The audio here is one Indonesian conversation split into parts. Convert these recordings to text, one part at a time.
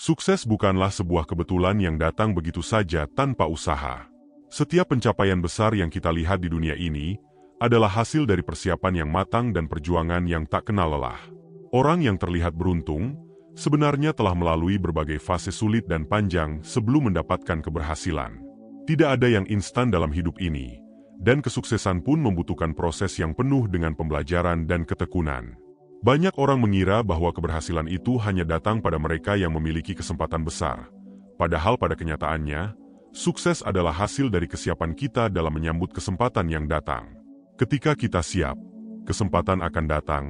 Sukses bukanlah sebuah kebetulan yang datang begitu saja tanpa usaha. Setiap pencapaian besar yang kita lihat di dunia ini adalah hasil dari persiapan yang matang dan perjuangan yang tak kenal lelah. Orang yang terlihat beruntung sebenarnya telah melalui berbagai fase sulit dan panjang sebelum mendapatkan keberhasilan. Tidak ada yang instan dalam hidup ini, dan kesuksesan pun membutuhkan proses yang penuh dengan pembelajaran dan ketekunan. Banyak orang mengira bahwa keberhasilan itu hanya datang pada mereka yang memiliki kesempatan besar. Padahal pada kenyataannya, sukses adalah hasil dari kesiapan kita dalam menyambut kesempatan yang datang. Ketika kita siap, kesempatan akan datang,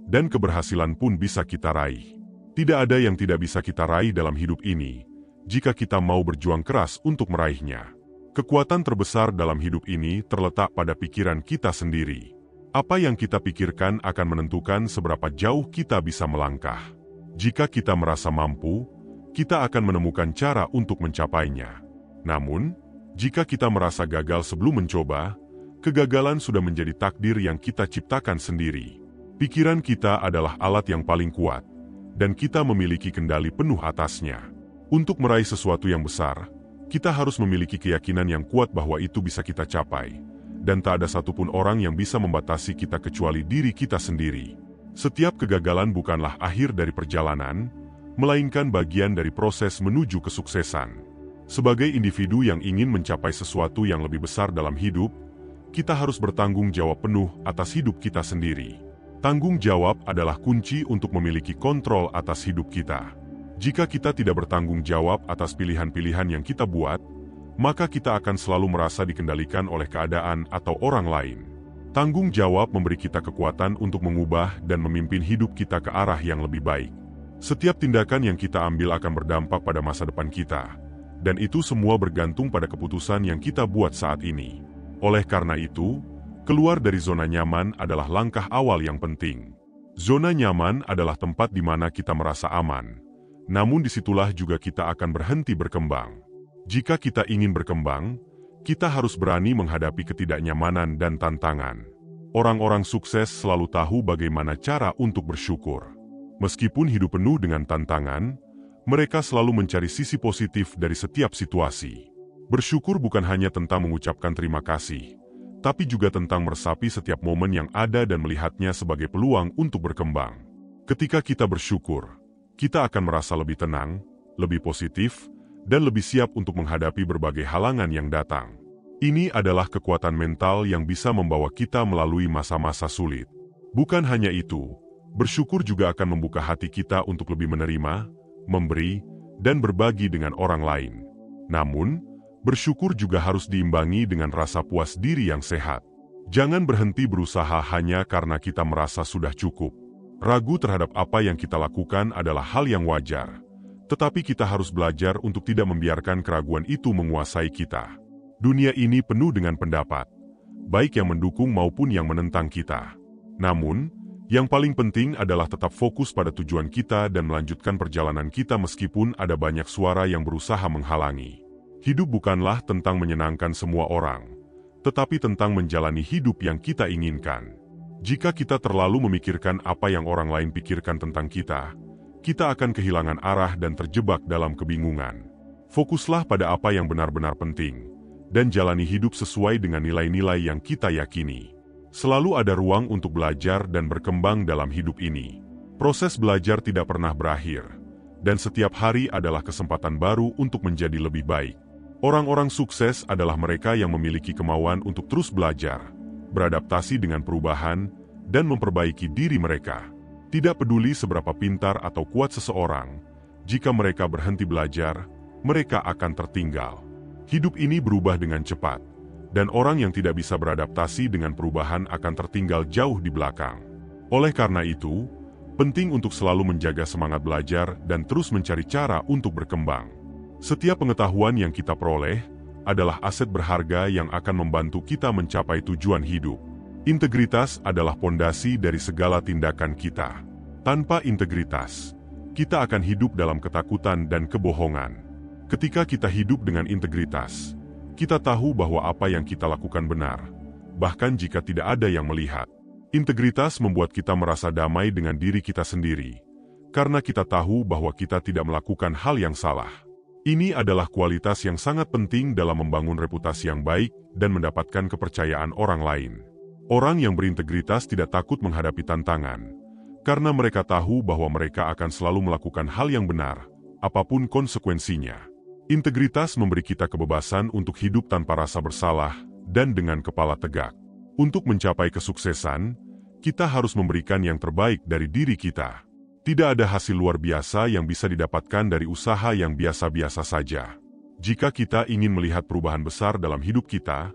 dan keberhasilan pun bisa kita raih. Tidak ada yang tidak bisa kita raih dalam hidup ini, jika kita mau berjuang keras untuk meraihnya. Kekuatan terbesar dalam hidup ini terletak pada pikiran kita sendiri. Apa yang kita pikirkan akan menentukan seberapa jauh kita bisa melangkah. Jika kita merasa mampu, kita akan menemukan cara untuk mencapainya. Namun, jika kita merasa gagal sebelum mencoba, kegagalan sudah menjadi takdir yang kita ciptakan sendiri. Pikiran kita adalah alat yang paling kuat, dan kita memiliki kendali penuh atasnya. Untuk meraih sesuatu yang besar, kita harus memiliki keyakinan yang kuat bahwa itu bisa kita capai. Dan tak ada satupun orang yang bisa membatasi kita kecuali diri kita sendiri. Setiap kegagalan bukanlah akhir dari perjalanan, melainkan bagian dari proses menuju kesuksesan. Sebagai individu yang ingin mencapai sesuatu yang lebih besar dalam hidup, kita harus bertanggung jawab penuh atas hidup kita sendiri. Tanggung jawab adalah kunci untuk memiliki kontrol atas hidup kita. Jika kita tidak bertanggung jawab atas pilihan-pilihan yang kita buat, maka kita akan selalu merasa dikendalikan oleh keadaan atau orang lain. Tanggung jawab memberi kita kekuatan untuk mengubah dan memimpin hidup kita ke arah yang lebih baik. Setiap tindakan yang kita ambil akan berdampak pada masa depan kita, dan itu semua bergantung pada keputusan yang kita buat saat ini. Oleh karena itu, keluar dari zona nyaman adalah langkah awal yang penting. Zona nyaman adalah tempat di mana kita merasa aman, namun disitulah juga kita akan berhenti berkembang. Jika kita ingin berkembang, kita harus berani menghadapi ketidaknyamanan dan tantangan. Orang-orang sukses selalu tahu bagaimana cara untuk bersyukur. Meskipun hidup penuh dengan tantangan, mereka selalu mencari sisi positif dari setiap situasi. Bersyukur bukan hanya tentang mengucapkan terima kasih, tapi juga tentang meresapi setiap momen yang ada dan melihatnya sebagai peluang untuk berkembang. Ketika kita bersyukur, kita akan merasa lebih tenang, lebih positif, dan lebih siap untuk menghadapi berbagai halangan yang datang. Ini adalah kekuatan mental yang bisa membawa kita melalui masa-masa sulit. Bukan hanya itu, bersyukur juga akan membuka hati kita untuk lebih menerima, memberi, dan berbagi dengan orang lain. Namun, bersyukur juga harus diimbangi dengan rasa puas diri yang sehat. Jangan berhenti berusaha hanya karena kita merasa sudah cukup. Ragu terhadap apa yang kita lakukan adalah hal yang wajar. Tetapi kita harus belajar untuk tidak membiarkan keraguan itu menguasai kita. Dunia ini penuh dengan pendapat, baik yang mendukung maupun yang menentang kita. Namun, yang paling penting adalah tetap fokus pada tujuan kita dan melanjutkan perjalanan kita meskipun ada banyak suara yang berusaha menghalangi. Hidup bukanlah tentang menyenangkan semua orang, tetapi tentang menjalani hidup yang kita inginkan. Jika kita terlalu memikirkan apa yang orang lain pikirkan tentang kita akan kehilangan arah dan terjebak dalam kebingungan. Fokuslah pada apa yang benar-benar penting, dan jalani hidup sesuai dengan nilai-nilai yang kita yakini. Selalu ada ruang untuk belajar dan berkembang dalam hidup ini. Proses belajar tidak pernah berakhir, dan setiap hari adalah kesempatan baru untuk menjadi lebih baik. Orang-orang sukses adalah mereka yang memiliki kemauan untuk terus belajar, beradaptasi dengan perubahan, dan memperbaiki diri mereka. Tidak peduli seberapa pintar atau kuat seseorang, jika mereka berhenti belajar, mereka akan tertinggal. Hidup ini berubah dengan cepat, dan orang yang tidak bisa beradaptasi dengan perubahan akan tertinggal jauh di belakang. Oleh karena itu, penting untuk selalu menjaga semangat belajar dan terus mencari cara untuk berkembang. Setiap pengetahuan yang kita peroleh adalah aset berharga yang akan membantu kita mencapai tujuan hidup. Integritas adalah pondasi dari segala tindakan kita. Tanpa integritas, kita akan hidup dalam ketakutan dan kebohongan. Ketika kita hidup dengan integritas, kita tahu bahwa apa yang kita lakukan benar, bahkan jika tidak ada yang melihat. Integritas membuat kita merasa damai dengan diri kita sendiri, karena kita tahu bahwa kita tidak melakukan hal yang salah. Ini adalah kualitas yang sangat penting dalam membangun reputasi yang baik dan mendapatkan kepercayaan orang lain. Orang yang berintegritas tidak takut menghadapi tantangan, karena mereka tahu bahwa mereka akan selalu melakukan hal yang benar, apapun konsekuensinya. Integritas memberi kita kebebasan untuk hidup tanpa rasa bersalah dan dengan kepala tegak. Untuk mencapai kesuksesan, kita harus memberikan yang terbaik dari diri kita. Tidak ada hasil luar biasa yang bisa didapatkan dari usaha yang biasa-biasa saja. Jika kita ingin melihat perubahan besar dalam hidup kita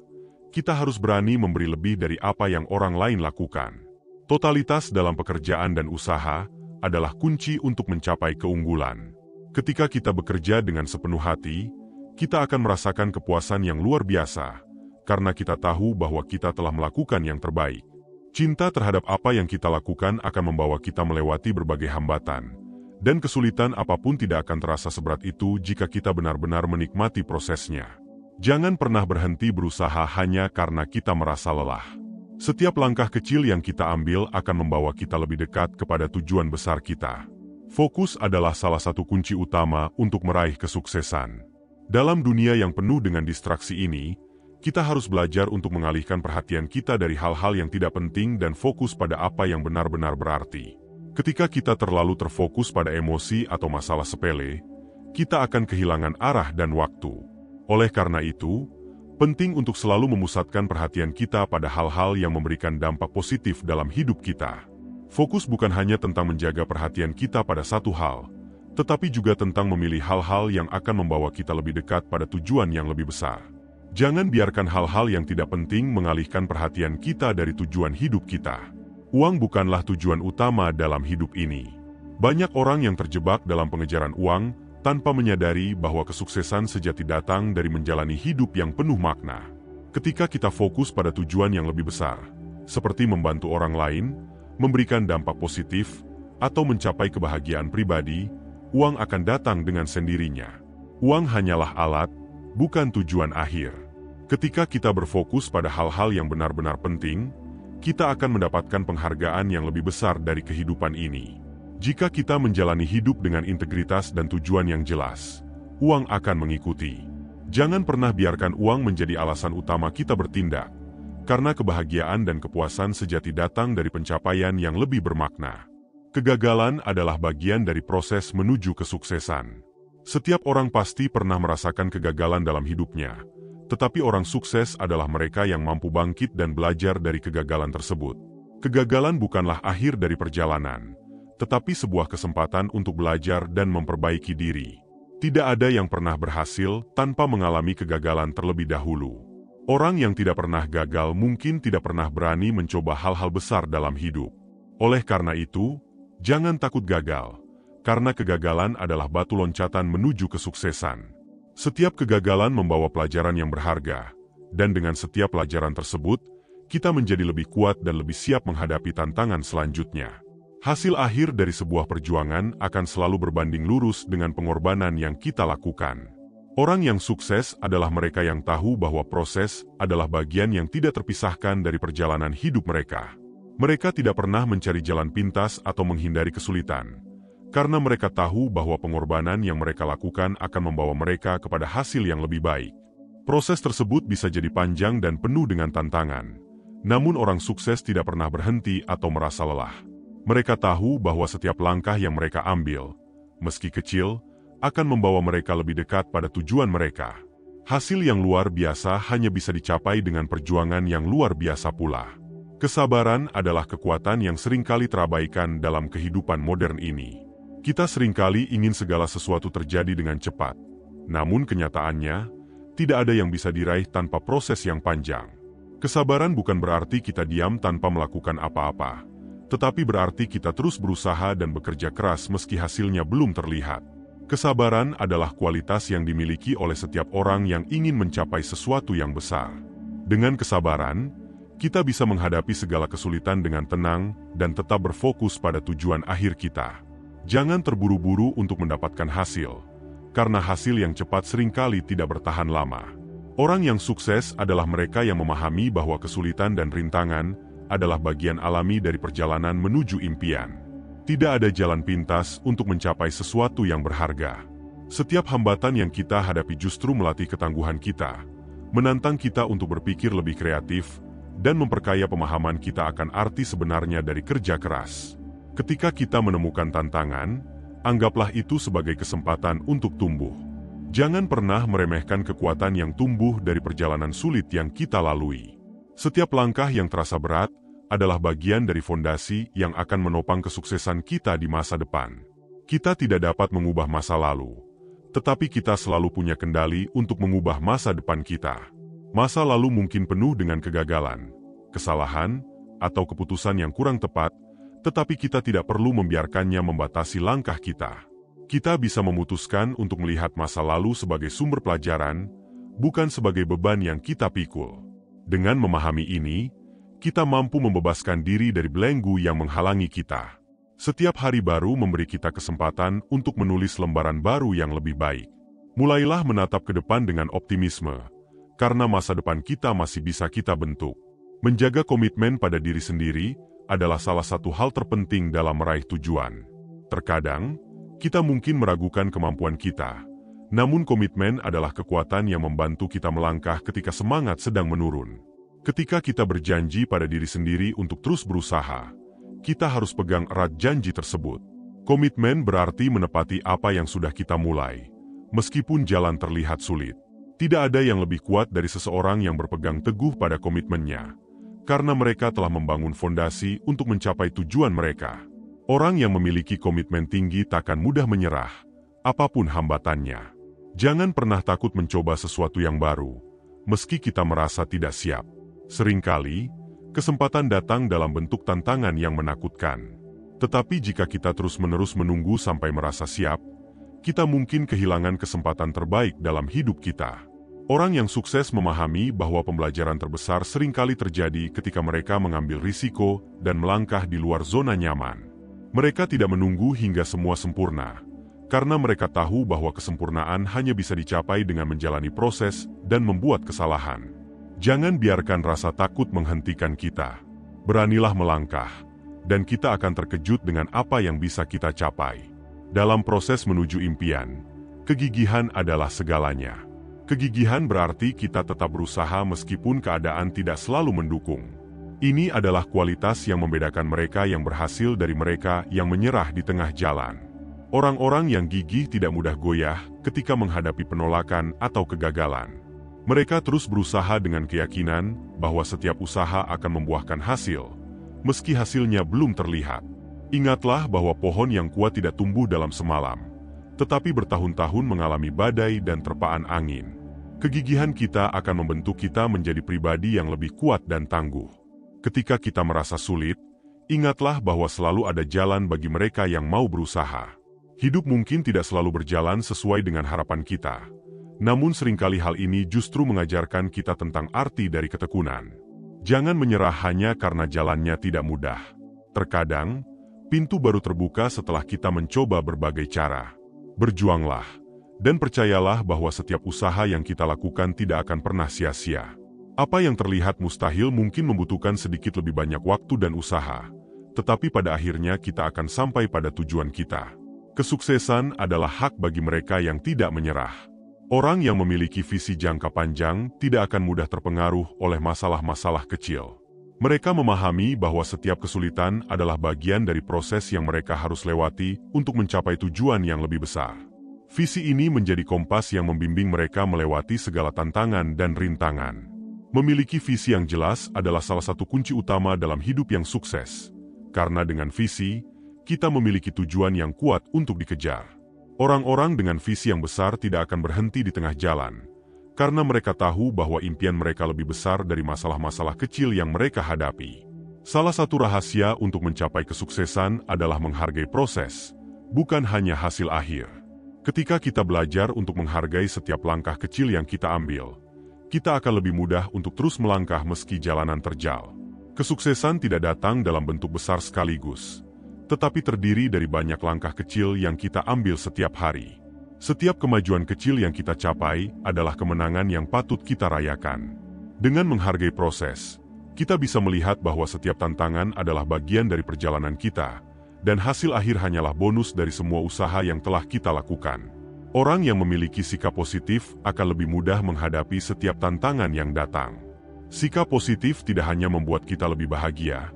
harus berani memberi lebih dari apa yang orang lain lakukan. Totalitas dalam pekerjaan dan usaha adalah kunci untuk mencapai keunggulan. Ketika kita bekerja dengan sepenuh hati, kita akan merasakan kepuasan yang luar biasa, karena kita tahu bahwa kita telah melakukan yang terbaik. Cinta terhadap apa yang kita lakukan akan membawa kita melewati berbagai hambatan, dan kesulitan apapun tidak akan terasa seberat itu jika kita benar-benar menikmati prosesnya. Jangan pernah berhenti berusaha hanya karena kita merasa lelah. Setiap langkah kecil yang kita ambil akan membawa kita lebih dekat kepada tujuan besar kita. Fokus adalah salah satu kunci utama untuk meraih kesuksesan. Dalam dunia yang penuh dengan distraksi ini, kita harus belajar untuk mengalihkan perhatian kita dari hal-hal yang tidak penting dan fokus pada apa yang benar-benar berarti. Ketika kita terlalu terfokus pada emosi atau masalah sepele, kita akan kehilangan arah dan waktu. Oleh karena itu, penting untuk selalu memusatkan perhatian kita pada hal-hal yang memberikan dampak positif dalam hidup kita. Fokus bukan hanya tentang menjaga perhatian kita pada satu hal, tetapi juga tentang memilih hal-hal yang akan membawa kita lebih dekat pada tujuan yang lebih besar. Jangan biarkan hal-hal yang tidak penting mengalihkan perhatian kita dari tujuan hidup kita. Uang bukanlah tujuan utama dalam hidup ini. Banyak orang yang terjebak dalam pengejaran uang tanpa menyadari bahwa kesuksesan sejati datang dari menjalani hidup yang penuh makna. Ketika kita fokus pada tujuan yang lebih besar, seperti membantu orang lain, memberikan dampak positif, atau mencapai kebahagiaan pribadi, uang akan datang dengan sendirinya. Uang hanyalah alat, bukan tujuan akhir. Ketika kita berfokus pada hal-hal yang benar-benar penting, kita akan mendapatkan penghargaan yang lebih besar dari kehidupan ini. Jika kita menjalani hidup dengan integritas dan tujuan yang jelas, uang akan mengikuti. Jangan pernah biarkan uang menjadi alasan utama kita bertindak, karena kebahagiaan dan kepuasan sejati datang dari pencapaian yang lebih bermakna. Kegagalan adalah bagian dari proses menuju kesuksesan. Setiap orang pasti pernah merasakan kegagalan dalam hidupnya, tetapi orang sukses adalah mereka yang mampu bangkit dan belajar dari kegagalan tersebut. Kegagalan bukanlah akhir dari perjalanan, tetapi sebuah kesempatan untuk belajar dan memperbaiki diri. Tidak ada yang pernah berhasil tanpa mengalami kegagalan terlebih dahulu. Orang yang tidak pernah gagal mungkin tidak pernah berani mencoba hal-hal besar dalam hidup. Oleh karena itu, jangan takut gagal, karena kegagalan adalah batu loncatan menuju kesuksesan. Setiap kegagalan membawa pelajaran yang berharga, dan dengan setiap pelajaran tersebut, kita menjadi lebih kuat dan lebih siap menghadapi tantangan selanjutnya. Hasil akhir dari sebuah perjuangan akan selalu berbanding lurus dengan pengorbanan yang kita lakukan. Orang yang sukses adalah mereka yang tahu bahwa proses adalah bagian yang tidak terpisahkan dari perjalanan hidup mereka. Mereka tidak pernah mencari jalan pintas atau menghindari kesulitan, karena mereka tahu bahwa pengorbanan yang mereka lakukan akan membawa mereka kepada hasil yang lebih baik. Proses tersebut bisa jadi panjang dan penuh dengan tantangan, namun orang sukses tidak pernah berhenti atau merasa lelah. Mereka tahu bahwa setiap langkah yang mereka ambil, meski kecil, akan membawa mereka lebih dekat pada tujuan mereka. Hasil yang luar biasa hanya bisa dicapai dengan perjuangan yang luar biasa pula. Kesabaran adalah kekuatan yang seringkali terabaikan dalam kehidupan modern ini. Kita seringkali ingin segala sesuatu terjadi dengan cepat, namun kenyataannya, tidak ada yang bisa diraih tanpa proses yang panjang. Kesabaran bukan berarti kita diam tanpa melakukan apa-apa, tetapi berarti kita terus berusaha dan bekerja keras meski hasilnya belum terlihat. Kesabaran adalah kualitas yang dimiliki oleh setiap orang yang ingin mencapai sesuatu yang besar. Dengan kesabaran, kita bisa menghadapi segala kesulitan dengan tenang dan tetap berfokus pada tujuan akhir kita. Jangan terburu-buru untuk mendapatkan hasil, karena hasil yang cepat seringkali tidak bertahan lama. Orang yang sukses adalah mereka yang memahami bahwa kesulitan dan rintangan adalah bagian alami dari perjalanan menuju impian. Tidak ada jalan pintas untuk mencapai sesuatu yang berharga. Setiap hambatan yang kita hadapi justru melatih ketangguhan kita, menantang kita untuk berpikir lebih kreatif, dan memperkaya pemahaman kita akan arti sebenarnya dari kerja keras. Ketika kita menemukan tantangan, anggaplah itu sebagai kesempatan untuk tumbuh. Jangan pernah meremehkan kekuatan yang tumbuh dari perjalanan sulit yang kita lalui. Setiap langkah yang terasa berat adalah bagian dari fondasi yang akan menopang kesuksesan kita di masa depan. Kita tidak dapat mengubah masa lalu, tetapi kita selalu punya kendali untuk mengubah masa depan kita. Masa lalu mungkin penuh dengan kegagalan, kesalahan, atau keputusan yang kurang tepat, tetapi kita tidak perlu membiarkannya membatasi langkah kita. Kita bisa memutuskan untuk melihat masa lalu sebagai sumber pelajaran, bukan sebagai beban yang kita pikul. Dengan memahami ini, kita mampu membebaskan diri dari belenggu yang menghalangi kita. Setiap hari baru memberi kita kesempatan untuk menulis lembaran baru yang lebih baik. Mulailah menatap ke depan dengan optimisme, karena masa depan kita masih bisa kita bentuk. Menjaga komitmen pada diri sendiri adalah salah satu hal terpenting dalam meraih tujuan. Terkadang, kita mungkin meragukan kemampuan kita, namun komitmen adalah kekuatan yang membantu kita melangkah ketika semangat sedang menurun. Ketika kita berjanji pada diri sendiri untuk terus berusaha, kita harus pegang erat janji tersebut. Komitmen berarti menepati apa yang sudah kita mulai, meskipun jalan terlihat sulit. Tidak ada yang lebih kuat dari seseorang yang berpegang teguh pada komitmennya, karena mereka telah membangun fondasi untuk mencapai tujuan mereka. Orang yang memiliki komitmen tinggi takkan mudah menyerah, apapun hambatannya. Jangan pernah takut mencoba sesuatu yang baru, meski kita merasa tidak siap. Seringkali, kesempatan datang dalam bentuk tantangan yang menakutkan. Tetapi jika kita terus-menerus menunggu sampai merasa siap, kita mungkin kehilangan kesempatan terbaik dalam hidup kita. Orang yang sukses memahami bahwa pembelajaran terbesar seringkali terjadi ketika mereka mengambil risiko dan melangkah di luar zona nyaman. Mereka tidak menunggu hingga semua sempurna, karena mereka tahu bahwa kesempurnaan hanya bisa dicapai dengan menjalani proses dan membuat kesalahan. Jangan biarkan rasa takut menghentikan kita. Beranilah melangkah, dan kita akan terkejut dengan apa yang bisa kita capai. Dalam proses menuju impian, kegigihan adalah segalanya. Kegigihan berarti kita tetap berusaha meskipun keadaan tidak selalu mendukung. Ini adalah kualitas yang membedakan mereka yang berhasil dari mereka yang menyerah di tengah jalan. Orang-orang yang gigih tidak mudah goyah ketika menghadapi penolakan atau kegagalan. Mereka terus berusaha dengan keyakinan bahwa setiap usaha akan membuahkan hasil, meski hasilnya belum terlihat. Ingatlah bahwa pohon yang kuat tidak tumbuh dalam semalam, tetapi bertahun-tahun mengalami badai dan terpaan angin. Kegigihan kita akan membentuk kita menjadi pribadi yang lebih kuat dan tangguh. Ketika kita merasa sulit, ingatlah bahwa selalu ada jalan bagi mereka yang mau berusaha. Hidup mungkin tidak selalu berjalan sesuai dengan harapan kita. Namun seringkali hal ini justru mengajarkan kita tentang arti dari ketekunan. Jangan menyerah hanya karena jalannya tidak mudah. Terkadang, pintu baru terbuka setelah kita mencoba berbagai cara. Berjuanglah, dan percayalah bahwa setiap usaha yang kita lakukan tidak akan pernah sia-sia. Apa yang terlihat mustahil mungkin membutuhkan sedikit lebih banyak waktu dan usaha, tetapi pada akhirnya kita akan sampai pada tujuan kita. Kesuksesan adalah hak bagi mereka yang tidak menyerah. Orang yang memiliki visi jangka panjang tidak akan mudah terpengaruh oleh masalah-masalah kecil. Mereka memahami bahwa setiap kesulitan adalah bagian dari proses yang mereka harus lewati untuk mencapai tujuan yang lebih besar. Visi ini menjadi kompas yang membimbing mereka melewati segala tantangan dan rintangan. Memiliki visi yang jelas adalah salah satu kunci utama dalam hidup yang sukses. Karena dengan visi, kita memiliki tujuan yang kuat untuk dikejar. Orang-orang dengan visi yang besar tidak akan berhenti di tengah jalan, karena mereka tahu bahwa impian mereka lebih besar dari masalah-masalah kecil yang mereka hadapi. Salah satu rahasia untuk mencapai kesuksesan adalah menghargai proses, bukan hanya hasil akhir. Ketika kita belajar untuk menghargai setiap langkah kecil yang kita ambil, kita akan lebih mudah untuk terus melangkah meski jalanan terjal. Kesuksesan tidak datang dalam bentuk besar sekaligus, tetapi terdiri dari banyak langkah kecil yang kita ambil setiap hari. Setiap kemajuan kecil yang kita capai adalah kemenangan yang patut kita rayakan. Dengan menghargai proses, kita bisa melihat bahwa setiap tantangan adalah bagian dari perjalanan kita, Dan hasil akhir hanyalah bonus dari semua usaha yang telah kita lakukan. Orang yang memiliki sikap positif akan lebih mudah menghadapi setiap tantangan yang datang. Sikap positif tidak hanya membuat kita lebih bahagia,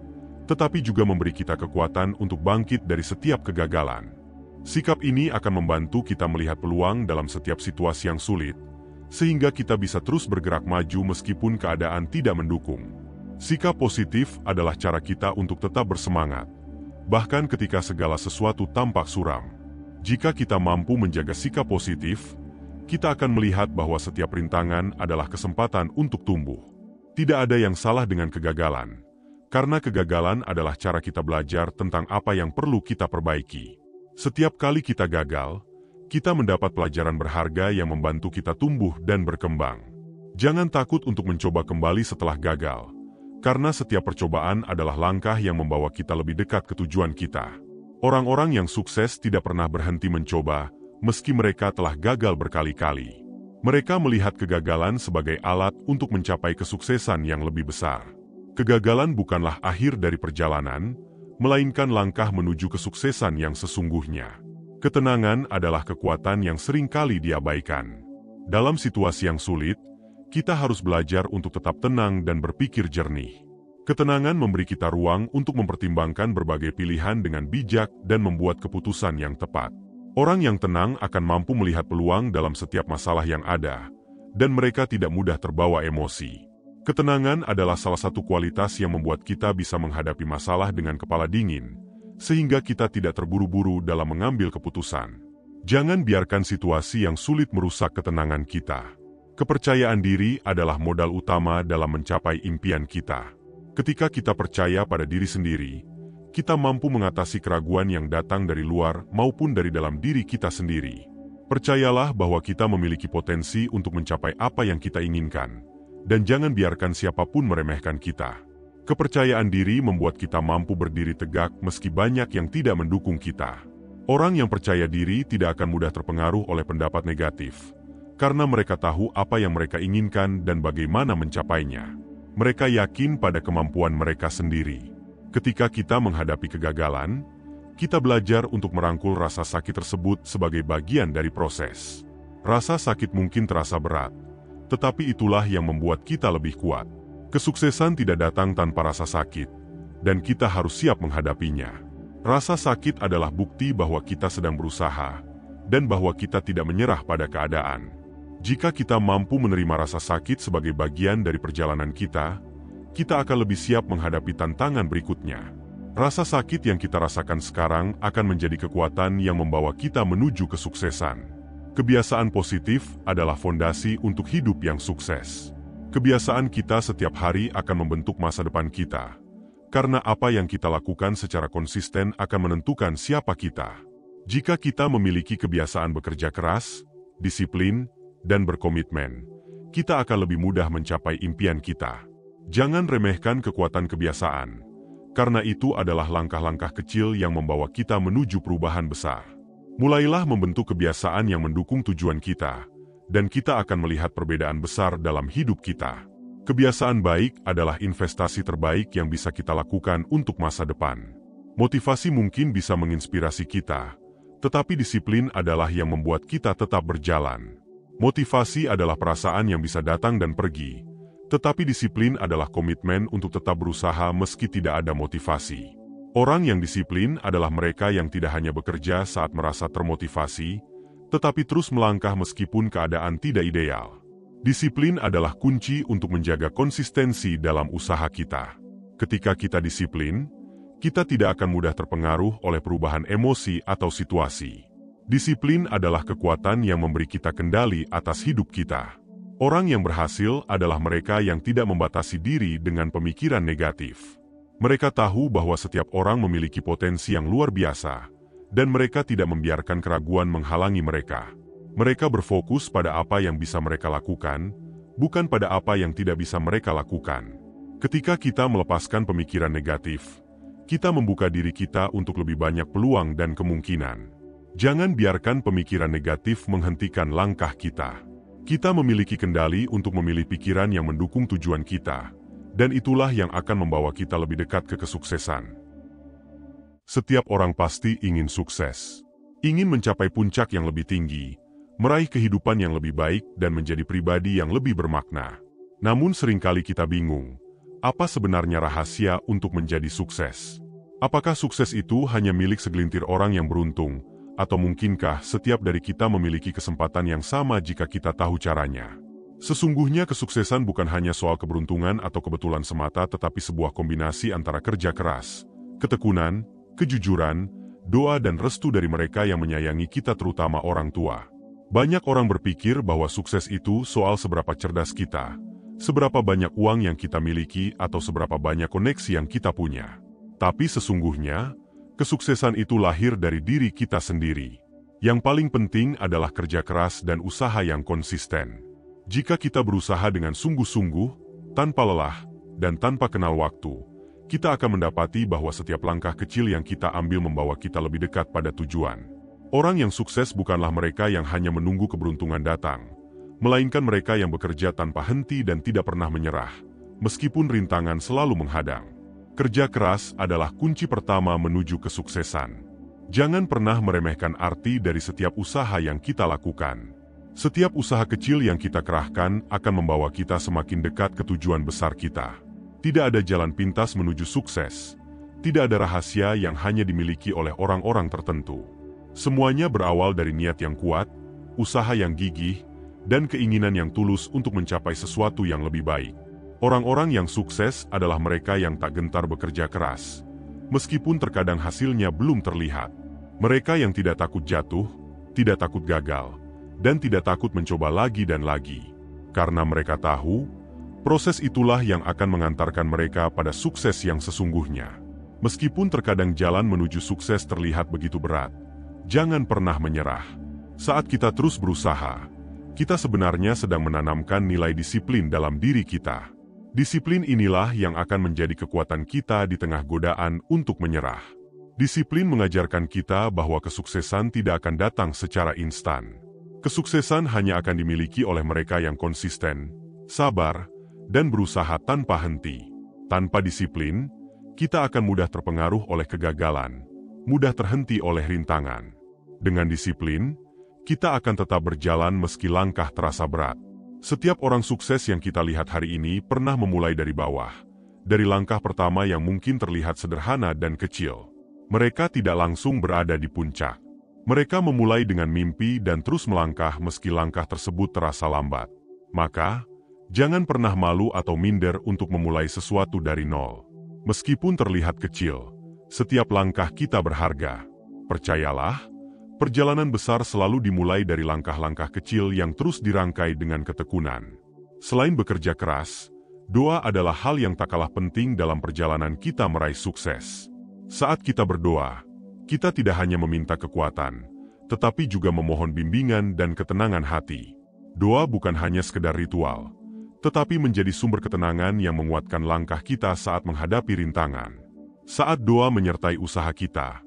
tetapi juga memberi kita kekuatan untuk bangkit dari setiap kegagalan. Sikap ini akan membantu kita melihat peluang dalam setiap situasi yang sulit, sehingga kita bisa terus bergerak maju meskipun keadaan tidak mendukung. Sikap positif adalah cara kita untuk tetap bersemangat, bahkan ketika segala sesuatu tampak suram. Jika kita mampu menjaga sikap positif, kita akan melihat bahwa setiap rintangan adalah kesempatan untuk tumbuh. Tidak ada yang salah dengan kegagalan, karena kegagalan adalah cara kita belajar tentang apa yang perlu kita perbaiki. Setiap kali kita gagal, kita mendapat pelajaran berharga yang membantu kita tumbuh dan berkembang. Jangan takut untuk mencoba kembali setelah gagal, karena setiap percobaan adalah langkah yang membawa kita lebih dekat ke tujuan kita. Orang-orang yang sukses tidak pernah berhenti mencoba, meski mereka telah gagal berkali-kali. Mereka melihat kegagalan sebagai alat untuk mencapai kesuksesan yang lebih besar. Kegagalan bukanlah akhir dari perjalanan, melainkan langkah menuju kesuksesan yang sesungguhnya. Ketenangan adalah kekuatan yang sering kali diabaikan. Dalam situasi yang sulit, kita harus belajar untuk tetap tenang dan berpikir jernih. Ketenangan memberi kita ruang untuk mempertimbangkan berbagai pilihan dengan bijak dan membuat keputusan yang tepat. Orang yang tenang akan mampu melihat peluang dalam setiap masalah yang ada, dan mereka tidak mudah terbawa emosi. Ketenangan adalah salah satu kualitas yang membuat kita bisa menghadapi masalah dengan kepala dingin, sehingga kita tidak terburu-buru dalam mengambil keputusan. Jangan biarkan situasi yang sulit merusak ketenangan kita. Kepercayaan diri adalah modal utama dalam mencapai impian kita. Ketika kita percaya pada diri sendiri, kita mampu mengatasi keraguan yang datang dari luar maupun dari dalam diri kita sendiri. Percayalah bahwa kita memiliki potensi untuk mencapai apa yang kita inginkan, dan jangan biarkan siapapun meremehkan kita. Kepercayaan diri membuat kita mampu berdiri tegak meski banyak yang tidak mendukung kita. Orang yang percaya diri tidak akan mudah terpengaruh oleh pendapat negatif, karena mereka tahu apa yang mereka inginkan dan bagaimana mencapainya. Mereka yakin pada kemampuan mereka sendiri. Ketika kita menghadapi kegagalan, kita belajar untuk merangkul rasa sakit tersebut sebagai bagian dari proses. Rasa sakit mungkin terasa berat, tetapi itulah yang membuat kita lebih kuat. Kesuksesan tidak datang tanpa rasa sakit, dan kita harus siap menghadapinya. Rasa sakit adalah bukti bahwa kita sedang berusaha, dan bahwa kita tidak menyerah pada keadaan. Jika kita mampu menerima rasa sakit sebagai bagian dari perjalanan kita akan lebih siap menghadapi tantangan berikutnya. Rasa sakit yang kita rasakan sekarang akan menjadi kekuatan yang membawa kita menuju kesuksesan. Kebiasaan positif adalah fondasi untuk hidup yang sukses. Kebiasaan kita setiap hari akan membentuk masa depan kita, karena apa yang kita lakukan secara konsisten akan menentukan siapa kita. Jika kita memiliki kebiasaan bekerja keras, disiplin, dan berkomitmen, kita akan lebih mudah mencapai impian kita. Jangan remehkan kekuatan kebiasaan, karena itu adalah langkah-langkah kecil yang membawa kita menuju perubahan besar. Mulailah membentuk kebiasaan yang mendukung tujuan kita, dan kita akan melihat perbedaan besar dalam hidup kita. Kebiasaan baik adalah investasi terbaik yang bisa kita lakukan untuk masa depan. Motivasi mungkin bisa menginspirasi kita, tetapi disiplin adalah yang membuat kita tetap berjalan. Motivasi adalah perasaan yang bisa datang dan pergi, tetapi disiplin adalah komitmen untuk tetap berusaha meski tidak ada motivasi. Orang yang disiplin adalah mereka yang tidak hanya bekerja saat merasa termotivasi, tetapi terus melangkah meskipun keadaan tidak ideal. Disiplin adalah kunci untuk menjaga konsistensi dalam usaha kita. Ketika kita disiplin, kita tidak akan mudah terpengaruh oleh perubahan emosi atau situasi. Disiplin adalah kekuatan yang memberi kita kendali atas hidup kita. Orang yang berhasil adalah mereka yang tidak membatasi diri dengan pemikiran negatif. Mereka tahu bahwa setiap orang memiliki potensi yang luar biasa, dan mereka tidak membiarkan keraguan menghalangi mereka. Mereka berfokus pada apa yang bisa mereka lakukan, bukan pada apa yang tidak bisa mereka lakukan. Ketika kita melepaskan pemikiran negatif, kita membuka diri kita untuk lebih banyak peluang dan kemungkinan. Jangan biarkan pemikiran negatif menghentikan langkah kita. Kita memiliki kendali untuk memilih pikiran yang mendukung tujuan kita, dan itulah yang akan membawa kita lebih dekat ke kesuksesan. Setiap orang pasti ingin sukses. Ingin mencapai puncak yang lebih tinggi, meraih kehidupan yang lebih baik dan menjadi pribadi yang lebih bermakna. Namun seringkali kita bingung, apa sebenarnya rahasia untuk menjadi sukses? Apakah sukses itu hanya milik segelintir orang yang beruntung, atau mungkinkah setiap dari kita memiliki kesempatan yang sama jika kita tahu caranya? Sesungguhnya kesuksesan bukan hanya soal keberuntungan atau kebetulan semata, tetapi sebuah kombinasi antara kerja keras, ketekunan, kejujuran, doa dan restu dari mereka yang menyayangi kita, terutama orang tua. Banyak orang berpikir bahwa sukses itu soal seberapa cerdas kita, seberapa banyak uang yang kita miliki, atau seberapa banyak koneksi yang kita punya. Tapi sesungguhnya, kesuksesan itu lahir dari diri kita sendiri. Yang paling penting adalah kerja keras dan usaha yang konsisten. Jika kita berusaha dengan sungguh-sungguh, tanpa lelah, dan tanpa kenal waktu, kita akan mendapati bahwa setiap langkah kecil yang kita ambil membawa kita lebih dekat pada tujuan. Orang yang sukses bukanlah mereka yang hanya menunggu keberuntungan datang, melainkan mereka yang bekerja tanpa henti dan tidak pernah menyerah, meskipun rintangan selalu menghadang. Kerja keras adalah kunci pertama menuju kesuksesan. Jangan pernah meremehkan arti dari setiap usaha yang kita lakukan. Setiap usaha kecil yang kita kerahkan akan membawa kita semakin dekat ke tujuan besar kita. Tidak ada jalan pintas menuju sukses. Tidak ada rahasia yang hanya dimiliki oleh orang-orang tertentu. Semuanya berawal dari niat yang kuat, usaha yang gigih, dan keinginan yang tulus untuk mencapai sesuatu yang lebih baik. Orang-orang yang sukses adalah mereka yang tak gentar bekerja keras, meskipun terkadang hasilnya belum terlihat. Mereka yang tidak takut jatuh, tidak takut gagal, dan tidak takut mencoba lagi dan lagi. Karena mereka tahu, proses itulah yang akan mengantarkan mereka pada sukses yang sesungguhnya. Meskipun terkadang jalan menuju sukses terlihat begitu berat, jangan pernah menyerah. Saat kita terus berusaha, kita sebenarnya sedang menanamkan nilai disiplin dalam diri kita. Disiplin inilah yang akan menjadi kekuatan kita di tengah godaan untuk menyerah. Disiplin mengajarkan kita bahwa kesuksesan tidak akan datang secara instan. Kesuksesan hanya akan dimiliki oleh mereka yang konsisten, sabar, dan berusaha tanpa henti. Tanpa disiplin, kita akan mudah terpengaruh oleh kegagalan, mudah terhenti oleh rintangan. Dengan disiplin, kita akan tetap berjalan meski langkah terasa berat. Setiap orang sukses yang kita lihat hari ini pernah memulai dari bawah, dari langkah pertama yang mungkin terlihat sederhana dan kecil. Mereka tidak langsung berada di puncak. Mereka memulai dengan mimpi dan terus melangkah meski langkah tersebut terasa lambat. Maka, jangan pernah malu atau minder untuk memulai sesuatu dari nol. Meskipun terlihat kecil, setiap langkah kita berharga. Percayalah, perjalanan besar selalu dimulai dari langkah-langkah kecil yang terus dirangkai dengan ketekunan. Selain bekerja keras, doa adalah hal yang tak kalah penting dalam perjalanan kita meraih sukses. Saat kita berdoa, kita tidak hanya meminta kekuatan, tetapi juga memohon bimbingan dan ketenangan hati. Doa bukan hanya sekedar ritual, tetapi menjadi sumber ketenangan yang menguatkan langkah kita saat menghadapi rintangan. Saat doa menyertai usaha kita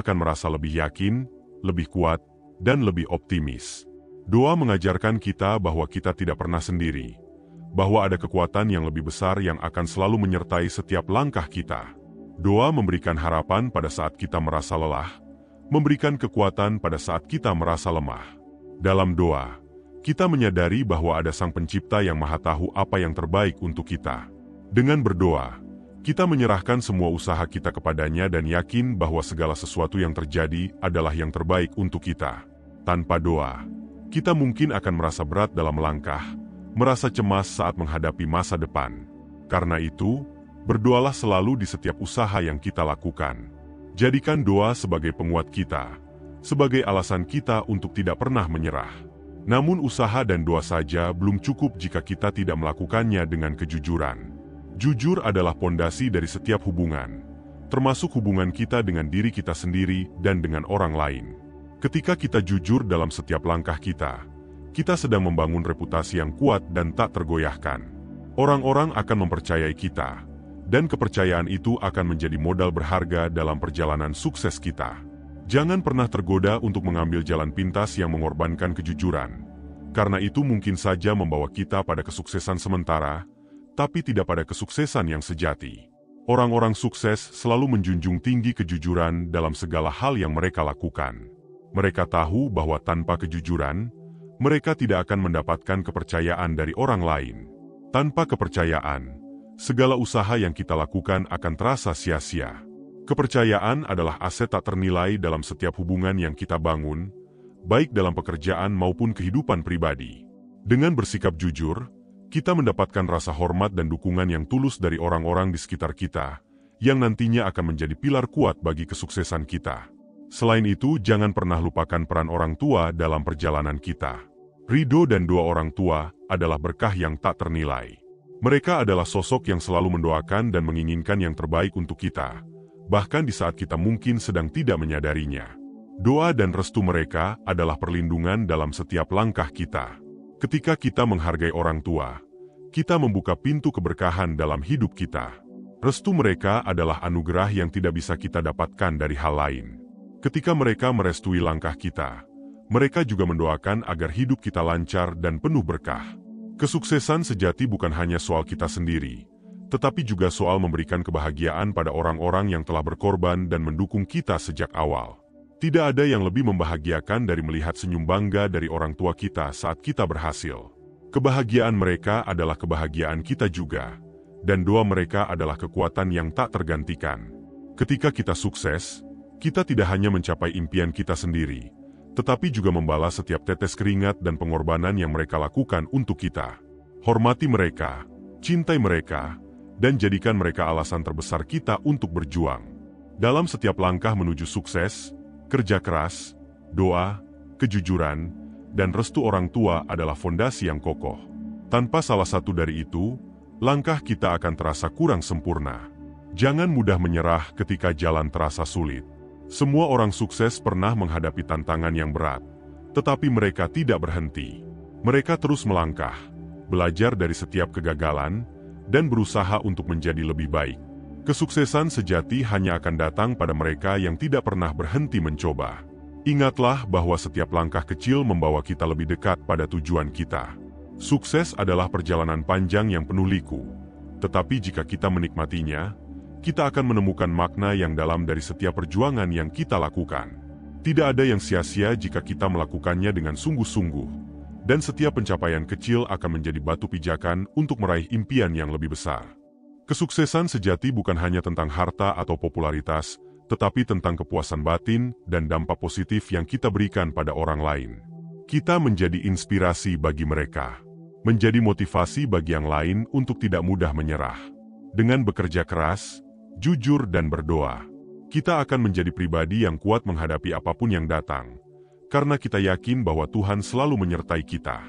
akan merasa lebih yakin, lebih kuat, dan lebih optimis. Doa mengajarkan kita bahwa kita tidak pernah sendiri, bahwa ada kekuatan yang lebih besar yang akan selalu menyertai setiap langkah kita. Doa memberikan harapan pada saat kita merasa lelah, memberikan kekuatan pada saat kita merasa lemah. Dalam doa, kita menyadari bahwa ada Sang Pencipta yang Maha Tahu apa yang terbaik untuk kita. Dengan berdoa, kita menyerahkan semua usaha kita kepadanya dan yakin bahwa segala sesuatu yang terjadi adalah yang terbaik untuk kita. Tanpa doa, kita mungkin akan merasa berat dalam melangkah, merasa cemas saat menghadapi masa depan. Karena itu, berdoalah selalu di setiap usaha yang kita lakukan. Jadikan doa sebagai penguat kita, sebagai alasan kita untuk tidak pernah menyerah. Namun usaha dan doa saja belum cukup jika kita tidak melakukannya dengan kejujuran. Jujur adalah pondasi dari setiap hubungan, termasuk hubungan kita dengan diri kita sendiri dan dengan orang lain. Ketika kita jujur dalam setiap langkah kita sedang membangun reputasi yang kuat dan tak tergoyahkan. Orang-orang akan mempercayai kita, dan kepercayaan itu akan menjadi modal berharga dalam perjalanan sukses kita. Jangan pernah tergoda untuk mengambil jalan pintas yang mengorbankan kejujuran, karena itu mungkin saja membawa kita pada kesuksesan sementara, tapi tidak pada kesuksesan yang sejati. Orang-orang sukses selalu menjunjung tinggi kejujuran dalam segala hal yang mereka lakukan. Mereka tahu bahwa tanpa kejujuran, mereka tidak akan mendapatkan kepercayaan dari orang lain. Tanpa kepercayaan, segala usaha yang kita lakukan akan terasa sia-sia. Kepercayaan adalah aset tak ternilai dalam setiap hubungan yang kita bangun, baik dalam pekerjaan maupun kehidupan pribadi. Dengan bersikap jujur, kita mendapatkan rasa hormat dan dukungan yang tulus dari orang-orang di sekitar kita, yang nantinya akan menjadi pilar kuat bagi kesuksesan kita. Selain itu, jangan pernah lupakan peran orang tua dalam perjalanan kita. Ridho dan doa orang tua adalah berkah yang tak ternilai. Mereka adalah sosok yang selalu mendoakan dan menginginkan yang terbaik untuk kita, bahkan di saat kita mungkin sedang tidak menyadarinya. Doa dan restu mereka adalah perlindungan dalam setiap langkah kita. Ketika kita menghargai orang tua, kita membuka pintu keberkahan dalam hidup kita. Restu mereka adalah anugerah yang tidak bisa kita dapatkan dari hal lain. Ketika mereka merestui langkah kita, mereka juga mendoakan agar hidup kita lancar dan penuh berkah. Kesuksesan sejati bukan hanya soal kita sendiri, tetapi juga soal memberikan kebahagiaan pada orang-orang yang telah berkorban dan mendukung kita sejak awal. Tidak ada yang lebih membahagiakan dari melihat senyum bangga dari orang tua kita saat kita berhasil. Kebahagiaan mereka adalah kebahagiaan kita juga, dan doa mereka adalah kekuatan yang tak tergantikan. Ketika kita sukses, kita tidak hanya mencapai impian kita sendiri, tetapi juga membalas setiap tetes keringat dan pengorbanan yang mereka lakukan untuk kita. Hormati mereka, cintai mereka, dan jadikan mereka alasan terbesar kita untuk berjuang. Dalam setiap langkah menuju sukses, kerja keras, doa, kejujuran, dan restu orang tua adalah fondasi yang kokoh. Tanpa salah satu dari itu, langkah kita akan terasa kurang sempurna. Jangan mudah menyerah ketika jalan terasa sulit. Semua orang sukses pernah menghadapi tantangan yang berat, tetapi mereka tidak berhenti. Mereka terus melangkah, belajar dari setiap kegagalan, dan berusaha untuk menjadi lebih baik. Kesuksesan sejati hanya akan datang pada mereka yang tidak pernah berhenti mencoba. Ingatlah bahwa setiap langkah kecil membawa kita lebih dekat pada tujuan kita. Sukses adalah perjalanan panjang yang penuh liku, tetapi jika kita menikmatinya, kita akan menemukan makna yang dalam dari setiap perjuangan yang kita lakukan. Tidak ada yang sia-sia jika kita melakukannya dengan sungguh-sungguh, dan setiap pencapaian kecil akan menjadi batu pijakan untuk meraih impian yang lebih besar. Kesuksesan sejati bukan hanya tentang harta atau popularitas, tetapi tentang kepuasan batin dan dampak positif yang kita berikan pada orang lain. Kita menjadi inspirasi bagi mereka, menjadi motivasi bagi yang lain untuk tidak mudah menyerah. Dengan bekerja keras, jujur dan berdoa, kita akan menjadi pribadi yang kuat menghadapi apapun yang datang, karena kita yakin bahwa Tuhan selalu menyertai kita.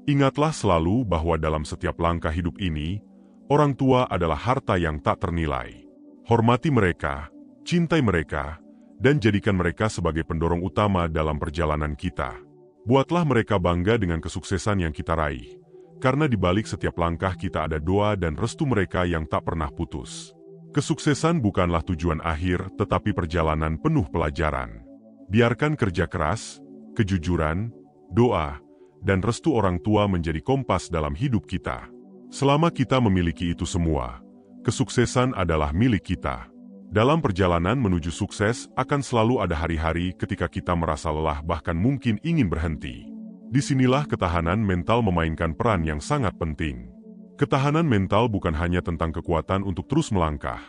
Ingatlah selalu bahwa dalam setiap langkah hidup ini, orang tua adalah harta yang tak ternilai. Hormati mereka, cintai mereka, dan jadikan mereka sebagai pendorong utama dalam perjalanan kita. Buatlah mereka bangga dengan kesuksesan yang kita raih, karena di balik setiap langkah kita ada doa dan restu mereka yang tak pernah putus. Kesuksesan bukanlah tujuan akhir, tetapi perjalanan penuh pelajaran. Biarkan kerja keras, kejujuran, doa, dan restu orang tua menjadi kompas dalam hidup kita. Selama kita memiliki itu semua, kesuksesan adalah milik kita. Dalam perjalanan menuju sukses, akan selalu ada hari-hari ketika kita merasa lelah bahkan mungkin ingin berhenti. Disinilah ketahanan mental memainkan peran yang sangat penting. Ketahanan mental bukan hanya tentang kekuatan untuk terus melangkah,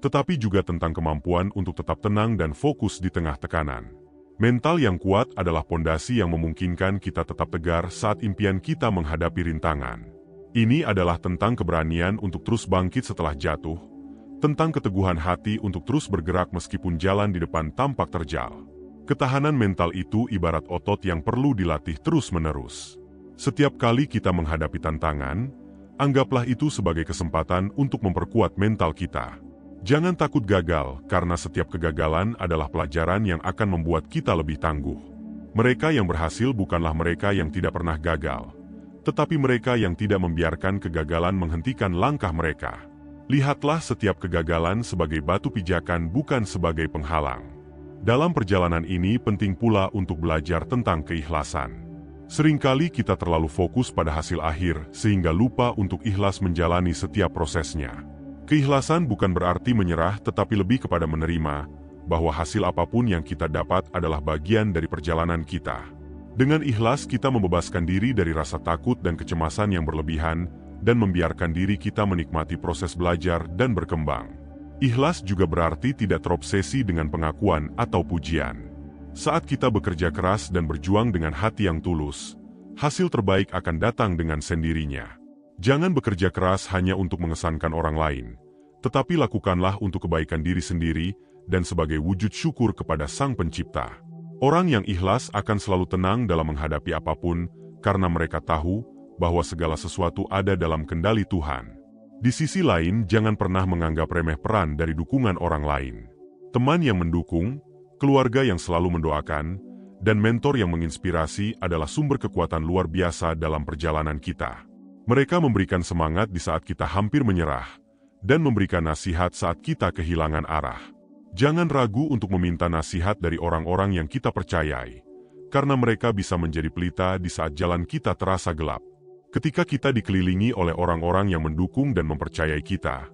tetapi juga tentang kemampuan untuk tetap tenang dan fokus di tengah tekanan. Mental yang kuat adalah pondasi yang memungkinkan kita tetap tegar saat impian kita menghadapi rintangan. Ini adalah tentang keberanian untuk terus bangkit setelah jatuh, tentang keteguhan hati untuk terus bergerak meskipun jalan di depan tampak terjal. Ketahanan mental itu ibarat otot yang perlu dilatih terus-menerus. Setiap kali kita menghadapi tantangan, anggaplah itu sebagai kesempatan untuk memperkuat mental kita. Jangan takut gagal, karena setiap kegagalan adalah pelajaran yang akan membuat kita lebih tangguh. Mereka yang berhasil bukanlah mereka yang tidak pernah gagal, tetapi mereka yang tidak membiarkan kegagalan menghentikan langkah mereka. Lihatlah setiap kegagalan sebagai batu pijakan, bukan sebagai penghalang. Dalam perjalanan ini penting pula untuk belajar tentang keikhlasan. Seringkali kita terlalu fokus pada hasil akhir sehingga lupa untuk ikhlas menjalani setiap prosesnya. Keikhlasan bukan berarti menyerah, tetapi lebih kepada menerima bahwa hasil apapun yang kita dapat adalah bagian dari perjalanan kita. Dengan ikhlas, kita membebaskan diri dari rasa takut dan kecemasan yang berlebihan dan membiarkan diri kita menikmati proses belajar dan berkembang. Ikhlas juga berarti tidak terobsesi dengan pengakuan atau pujian. Saat kita bekerja keras dan berjuang dengan hati yang tulus, hasil terbaik akan datang dengan sendirinya. Jangan bekerja keras hanya untuk mengesankan orang lain, tetapi lakukanlah untuk kebaikan diri sendiri dan sebagai wujud syukur kepada Sang Pencipta. Orang yang ikhlas akan selalu tenang dalam menghadapi apapun karena mereka tahu bahwa segala sesuatu ada dalam kendali Tuhan. Di sisi lain, jangan pernah menganggap remeh peran dari dukungan orang lain. Teman yang mendukung, keluarga yang selalu mendoakan, dan mentor yang menginspirasi adalah sumber kekuatan luar biasa dalam perjalanan kita. Mereka memberikan semangat di saat kita hampir menyerah, dan memberikan nasihat saat kita kehilangan arah. Jangan ragu untuk meminta nasihat dari orang-orang yang kita percayai, karena mereka bisa menjadi pelita di saat jalan kita terasa gelap. Ketika kita dikelilingi oleh orang-orang yang mendukung dan mempercayai kita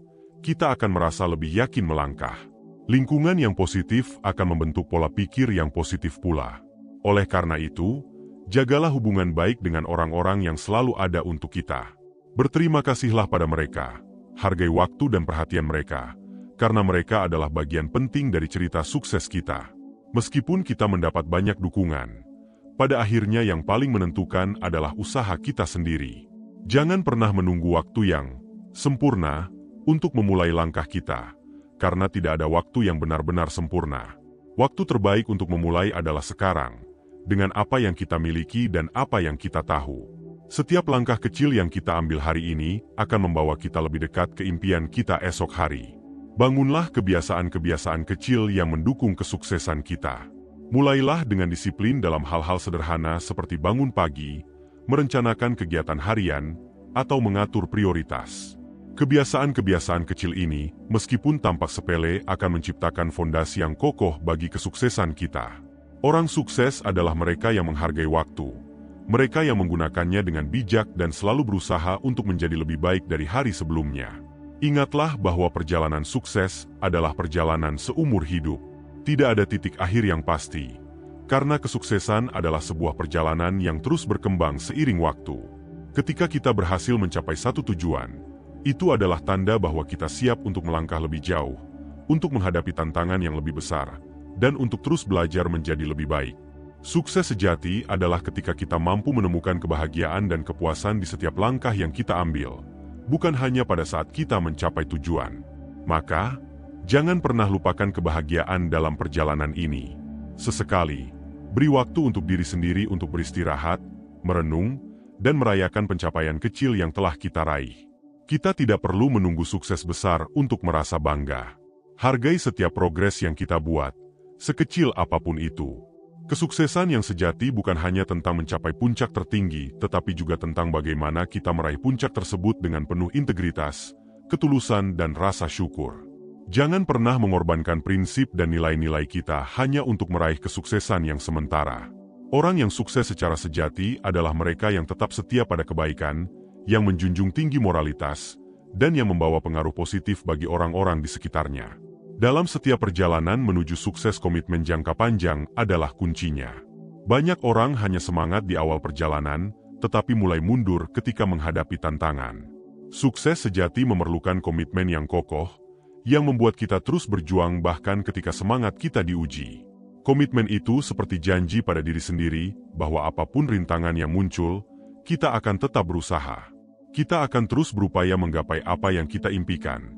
akan merasa lebih yakin melangkah. Lingkungan yang positif akan membentuk pola pikir yang positif pula. Oleh karena itu, jagalah hubungan baik dengan orang-orang yang selalu ada untuk kita. Berterima kasihlah pada mereka, hargai waktu dan perhatian mereka, karena mereka adalah bagian penting dari cerita sukses kita. Meskipun kita mendapat banyak dukungan, pada akhirnya yang paling menentukan adalah usaha kita sendiri. Jangan pernah menunggu waktu yang sempurna untuk memulai langkah kita, karena tidak ada waktu yang benar-benar sempurna. Waktu terbaik untuk memulai adalah sekarang, dengan apa yang kita miliki dan apa yang kita tahu. Setiap langkah kecil yang kita ambil hari ini akan membawa kita lebih dekat ke impian kita esok hari. Bangunlah kebiasaan-kebiasaan kecil yang mendukung kesuksesan kita. Mulailah dengan disiplin dalam hal-hal sederhana seperti bangun pagi, merencanakan kegiatan harian, atau mengatur prioritas. Kebiasaan-kebiasaan kecil ini, meskipun tampak sepele, akan menciptakan fondasi yang kokoh bagi kesuksesan kita. Orang sukses adalah mereka yang menghargai waktu. Mereka yang menggunakannya dengan bijak dan selalu berusaha untuk menjadi lebih baik dari hari sebelumnya. Ingatlah bahwa perjalanan sukses adalah perjalanan seumur hidup. Tidak ada titik akhir yang pasti, karena kesuksesan adalah sebuah perjalanan yang terus berkembang seiring waktu. Ketika kita berhasil mencapai satu tujuan, itu adalah tanda bahwa kita siap untuk melangkah lebih jauh, untuk menghadapi tantangan yang lebih besar, dan untuk terus belajar menjadi lebih baik. Sukses sejati adalah ketika kita mampu menemukan kebahagiaan dan kepuasan di setiap langkah yang kita ambil, bukan hanya pada saat kita mencapai tujuan. Maka, jangan pernah lupakan kebahagiaan dalam perjalanan ini. Sesekali, beri waktu untuk diri sendiri untuk beristirahat, merenung, dan merayakan pencapaian kecil yang telah kita raih. Kita tidak perlu menunggu sukses besar untuk merasa bangga. Hargai setiap progres yang kita buat, sekecil apapun itu. Kesuksesan yang sejati bukan hanya tentang mencapai puncak tertinggi, tetapi juga tentang bagaimana kita meraih puncak tersebut dengan penuh integritas, ketulusan, dan rasa syukur. Jangan pernah mengorbankan prinsip dan nilai-nilai kita hanya untuk meraih kesuksesan yang sementara. Orang yang sukses secara sejati adalah mereka yang tetap setia pada kebaikan, yang menjunjung tinggi moralitas, dan yang membawa pengaruh positif bagi orang-orang di sekitarnya. Dalam setiap perjalanan menuju sukses, komitmen jangka panjang adalah kuncinya. Banyak orang hanya semangat di awal perjalanan, tetapi mulai mundur ketika menghadapi tantangan. Sukses sejati memerlukan komitmen yang kokoh, yang membuat kita terus berjuang bahkan ketika semangat kita diuji. Komitmen itu seperti janji pada diri sendiri bahwa apapun rintangan yang muncul, kita akan tetap berusaha. Kita akan terus berupaya menggapai apa yang kita impikan,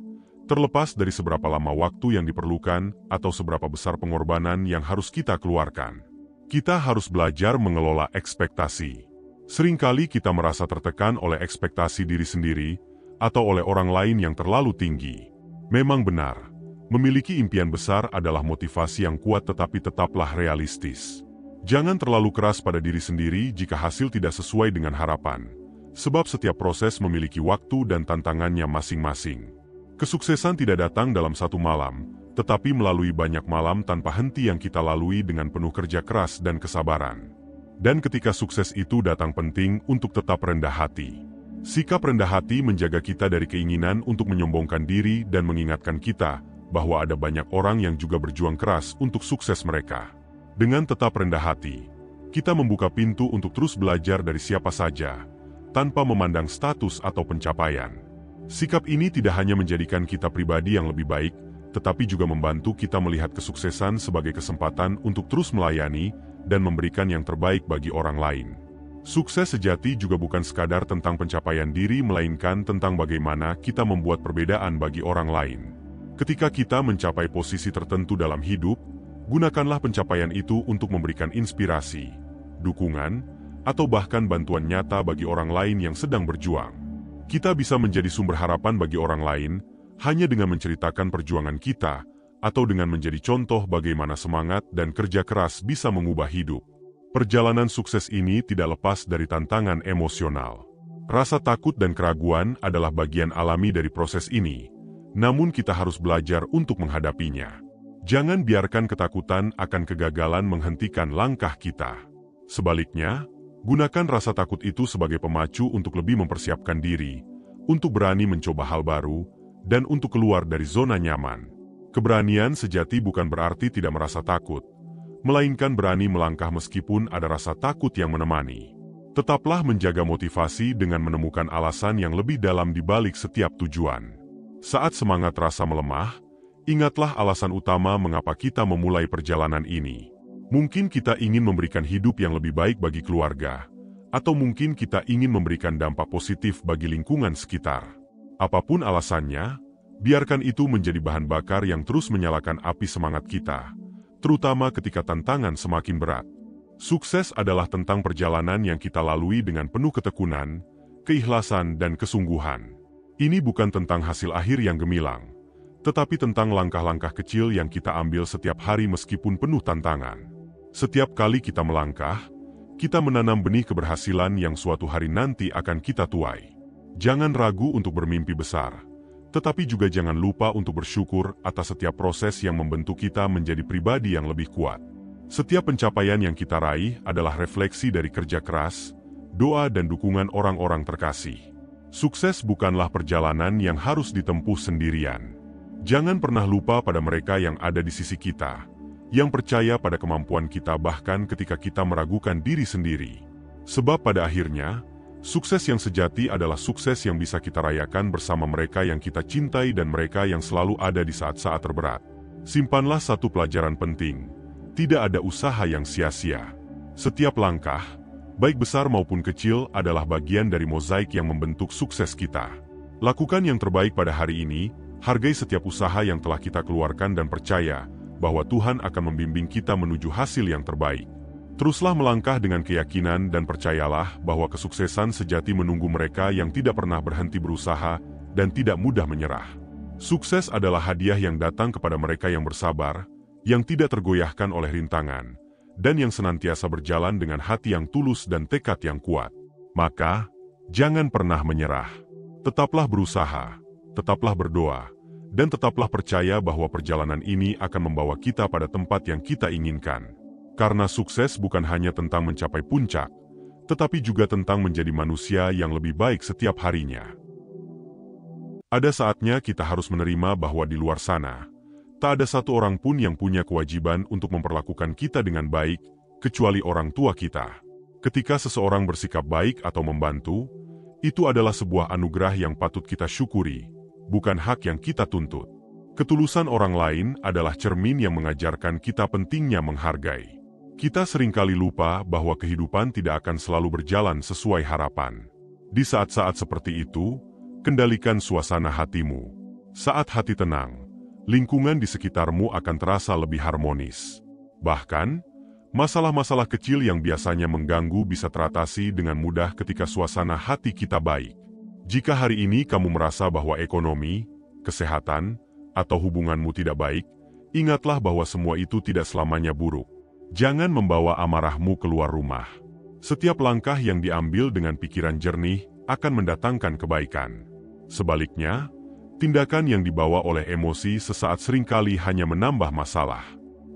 terlepas dari seberapa lama waktu yang diperlukan atau seberapa besar pengorbanan yang harus kita keluarkan. Kita harus belajar mengelola ekspektasi. Seringkali kita merasa tertekan oleh ekspektasi diri sendiri atau oleh orang lain yang terlalu tinggi. Memang benar, memiliki impian besar adalah motivasi yang kuat, tetapi tetaplah realistis. Jangan terlalu keras pada diri sendiri jika hasil tidak sesuai dengan harapan, sebab setiap proses memiliki waktu dan tantangannya masing-masing. Kesuksesan tidak datang dalam satu malam, tetapi melalui banyak malam tanpa henti yang kita lalui dengan penuh kerja keras dan kesabaran. Dan ketika sukses itu datang, penting untuk tetap rendah hati. Sikap rendah hati menjaga kita dari keinginan untuk menyombongkan diri dan mengingatkan kita bahwa ada banyak orang yang juga berjuang keras untuk sukses mereka. Dengan tetap rendah hati, kita membuka pintu untuk terus belajar dari siapa saja, tanpa memandang status atau pencapaian. Sikap ini tidak hanya menjadikan kita pribadi yang lebih baik, tetapi juga membantu kita melihat kesuksesan sebagai kesempatan untuk terus melayani dan memberikan yang terbaik bagi orang lain. Sukses sejati juga bukan sekadar tentang pencapaian diri, melainkan tentang bagaimana kita membuat perbedaan bagi orang lain. Ketika kita mencapai posisi tertentu dalam hidup, gunakanlah pencapaian itu untuk memberikan inspirasi, dukungan, atau bahkan bantuan nyata bagi orang lain yang sedang berjuang. Kita bisa menjadi sumber harapan bagi orang lain hanya dengan menceritakan perjuangan kita, atau dengan menjadi contoh bagaimana semangat dan kerja keras bisa mengubah hidup. Perjalanan sukses ini tidak lepas dari tantangan emosional. Rasa takut dan keraguan adalah bagian alami dari proses ini, namun kita harus belajar untuk menghadapinya. Jangan biarkan ketakutan akan kegagalan menghentikan langkah kita. Sebaliknya, gunakan rasa takut itu sebagai pemacu untuk lebih mempersiapkan diri, untuk berani mencoba hal baru, dan untuk keluar dari zona nyaman. Keberanian sejati bukan berarti tidak merasa takut, melainkan berani melangkah meskipun ada rasa takut yang menemani. Tetaplah menjaga motivasi dengan menemukan alasan yang lebih dalam di balik setiap tujuan. Saat semangat rasa melemah, ingatlah alasan utama mengapa kita memulai perjalanan ini. Mungkin kita ingin memberikan hidup yang lebih baik bagi keluarga, atau mungkin kita ingin memberikan dampak positif bagi lingkungan sekitar. Apapun alasannya, biarkan itu menjadi bahan bakar yang terus menyalakan api semangat kita, terutama ketika tantangan semakin berat. Sukses adalah tentang perjalanan yang kita lalui dengan penuh ketekunan, keikhlasan, dan kesungguhan. Ini bukan tentang hasil akhir yang gemilang, tetapi tentang langkah-langkah kecil yang kita ambil setiap hari meskipun penuh tantangan. Setiap kali kita melangkah, kita menanam benih keberhasilan yang suatu hari nanti akan kita tuai. Jangan ragu untuk bermimpi besar, tetapi juga jangan lupa untuk bersyukur atas setiap proses yang membentuk kita menjadi pribadi yang lebih kuat. Setiap pencapaian yang kita raih adalah refleksi dari kerja keras, doa, dan dukungan orang-orang terkasih. Sukses bukanlah perjalanan yang harus ditempuh sendirian. Jangan pernah lupa pada mereka yang ada di sisi kita, yang percaya pada kemampuan kita bahkan ketika kita meragukan diri sendiri. Sebab pada akhirnya, sukses yang sejati adalah sukses yang bisa kita rayakan bersama mereka yang kita cintai dan mereka yang selalu ada di saat-saat terberat. Simpanlah satu pelajaran penting, tidak ada usaha yang sia-sia. Setiap langkah, baik besar maupun kecil, adalah bagian dari mozaik yang membentuk sukses kita. Lakukan yang terbaik pada hari ini, hargai setiap usaha yang telah kita keluarkan dan percaya bahwa Tuhan akan membimbing kita menuju hasil yang terbaik. Teruslah melangkah dengan keyakinan dan percayalah bahwa kesuksesan sejati menunggu mereka yang tidak pernah berhenti berusaha dan tidak mudah menyerah. Sukses adalah hadiah yang datang kepada mereka yang bersabar, yang tidak tergoyahkan oleh rintangan, dan yang senantiasa berjalan dengan hati yang tulus dan tekad yang kuat. Maka, jangan pernah menyerah. Tetaplah berusaha, tetaplah berdoa, dan tetaplah percaya bahwa perjalanan ini akan membawa kita pada tempat yang kita inginkan. Karena sukses bukan hanya tentang mencapai puncak, tetapi juga tentang menjadi manusia yang lebih baik setiap harinya. Ada saatnya kita harus menerima bahwa di luar sana, tak ada satu orang pun yang punya kewajiban untuk memperlakukan kita dengan baik, kecuali orang tua kita. Ketika seseorang bersikap baik atau membantu, itu adalah sebuah anugerah yang patut kita syukuri, bukan hak yang kita tuntut. Ketulusan orang lain adalah cermin yang mengajarkan kita pentingnya menghargai. Kita seringkali lupa bahwa kehidupan tidak akan selalu berjalan sesuai harapan. Di saat-saat seperti itu, kendalikan suasana hatimu. Saat hati tenang, lingkungan di sekitarmu akan terasa lebih harmonis. Bahkan, masalah-masalah kecil yang biasanya mengganggu bisa teratasi dengan mudah ketika suasana hati kita baik. Jika hari ini kamu merasa bahwa ekonomi, kesehatan, atau hubunganmu tidak baik, ingatlah bahwa semua itu tidak selamanya buruk. Jangan membawa amarahmu keluar rumah. Setiap langkah yang diambil dengan pikiran jernih akan mendatangkan kebaikan. Sebaliknya, tindakan yang dibawa oleh emosi sesaat seringkali hanya menambah masalah.